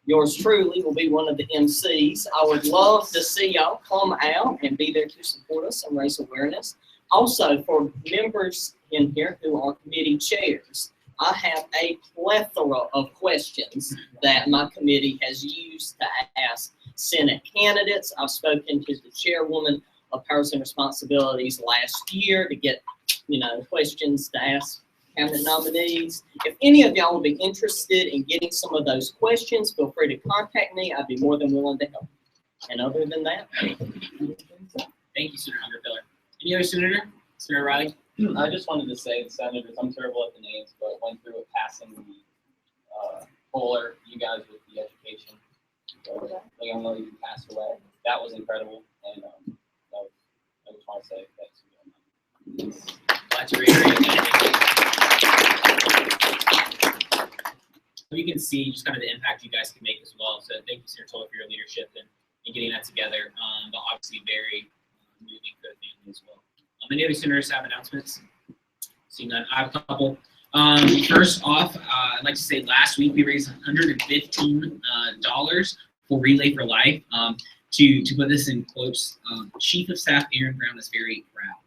yours truly will be one of the MCs. I would love to see y'all come out and be there to support us and raise awareness. Also, for members in here who are committee chairs, I have a plethora of questions that my committee has used to ask Senate candidates. I've spoken to the chairwoman of Powers and Responsibilities last year to get, questions to ask cabinet nominees. If any of y'all would be interested in getting some of those questions, feel free to contact me. I'd be more than willing to help. And other than that, thank you, Senator Hummer-Filler. Any other senator? Senator Riley? I just wanted to say, the senators, I'm terrible at the names, but went through it passing the poller, you guys with the education. So, the young lady who passed away, that was incredible. And I just want to say thanks. Glad to reiterate that. You can see just kind of the impact you guys can make as well. So thank you, Senator Toller, for your leadership and getting that together. But obviously very moving for the family as well. Any other senators have announcements? See none. I have a couple. First off, I'd like to say last week we raised $115 for Relay for Life. To put this in quotes, Chief of Staff Aaron Brown is very proud.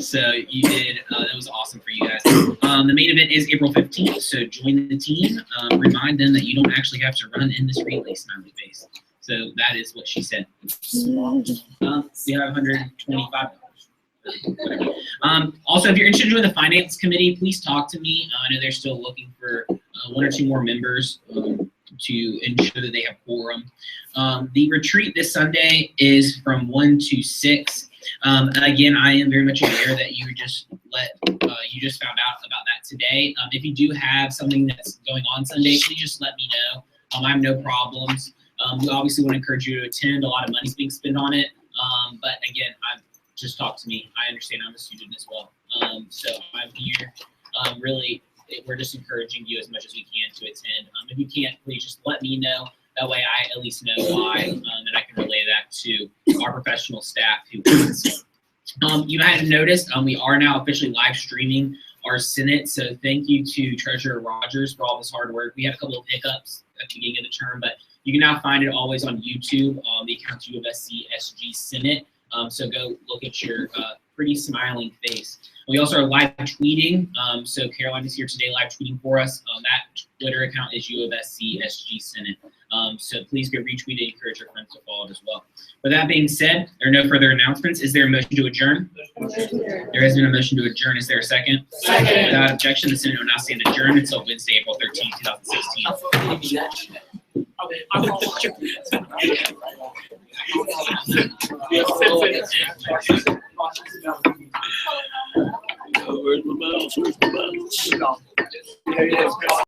So you did, that was awesome for you guys. The main event is April 15th, so join the team. Remind them that you don't actually have to run in this relay, smiley face. So that is what she said. We have $125. Also, if you're interested in joining the finance committee, please talk to me. I know they're still looking for 1 or 2 more members. to ensure that they have quorum. The retreat this Sunday is from 1 to 6. Again, I am very much aware that you just found out about that today. If you do have something that's going on Sunday, please just let me know. I have no problems. We obviously want to encourage you to attend. A lot of money's being spent on it. But again, just talk to me. I understand I'm a student as well. So I'm here. Really, we're just encouraging you as much as we can to attend. If you can't, please just let me know. That way I at least know why, and I can relay that to our professional staff who is. You might have noticed we are now officially live streaming our Senate. So thank you to Treasurer Rogers for all this hard work. We had a couple of hiccups at the beginning of the term, but you can now find it always on YouTube, the account U of SC SG Senate. So go look at your pretty smiling face. We also are live tweeting. So Caroline is here today live tweeting for us. That Twitter account is U of SC SG Senate. So please go retweet it. Encourage your friends to follow it as well. With that being said, there are no further announcements. Is there a motion to adjourn? There has been a motion to adjourn. Is there a second? Second. Without objection, the Senate will now stand adjourned until Wednesday, April 13, 2016. Where's the mouse? Where's the mouse?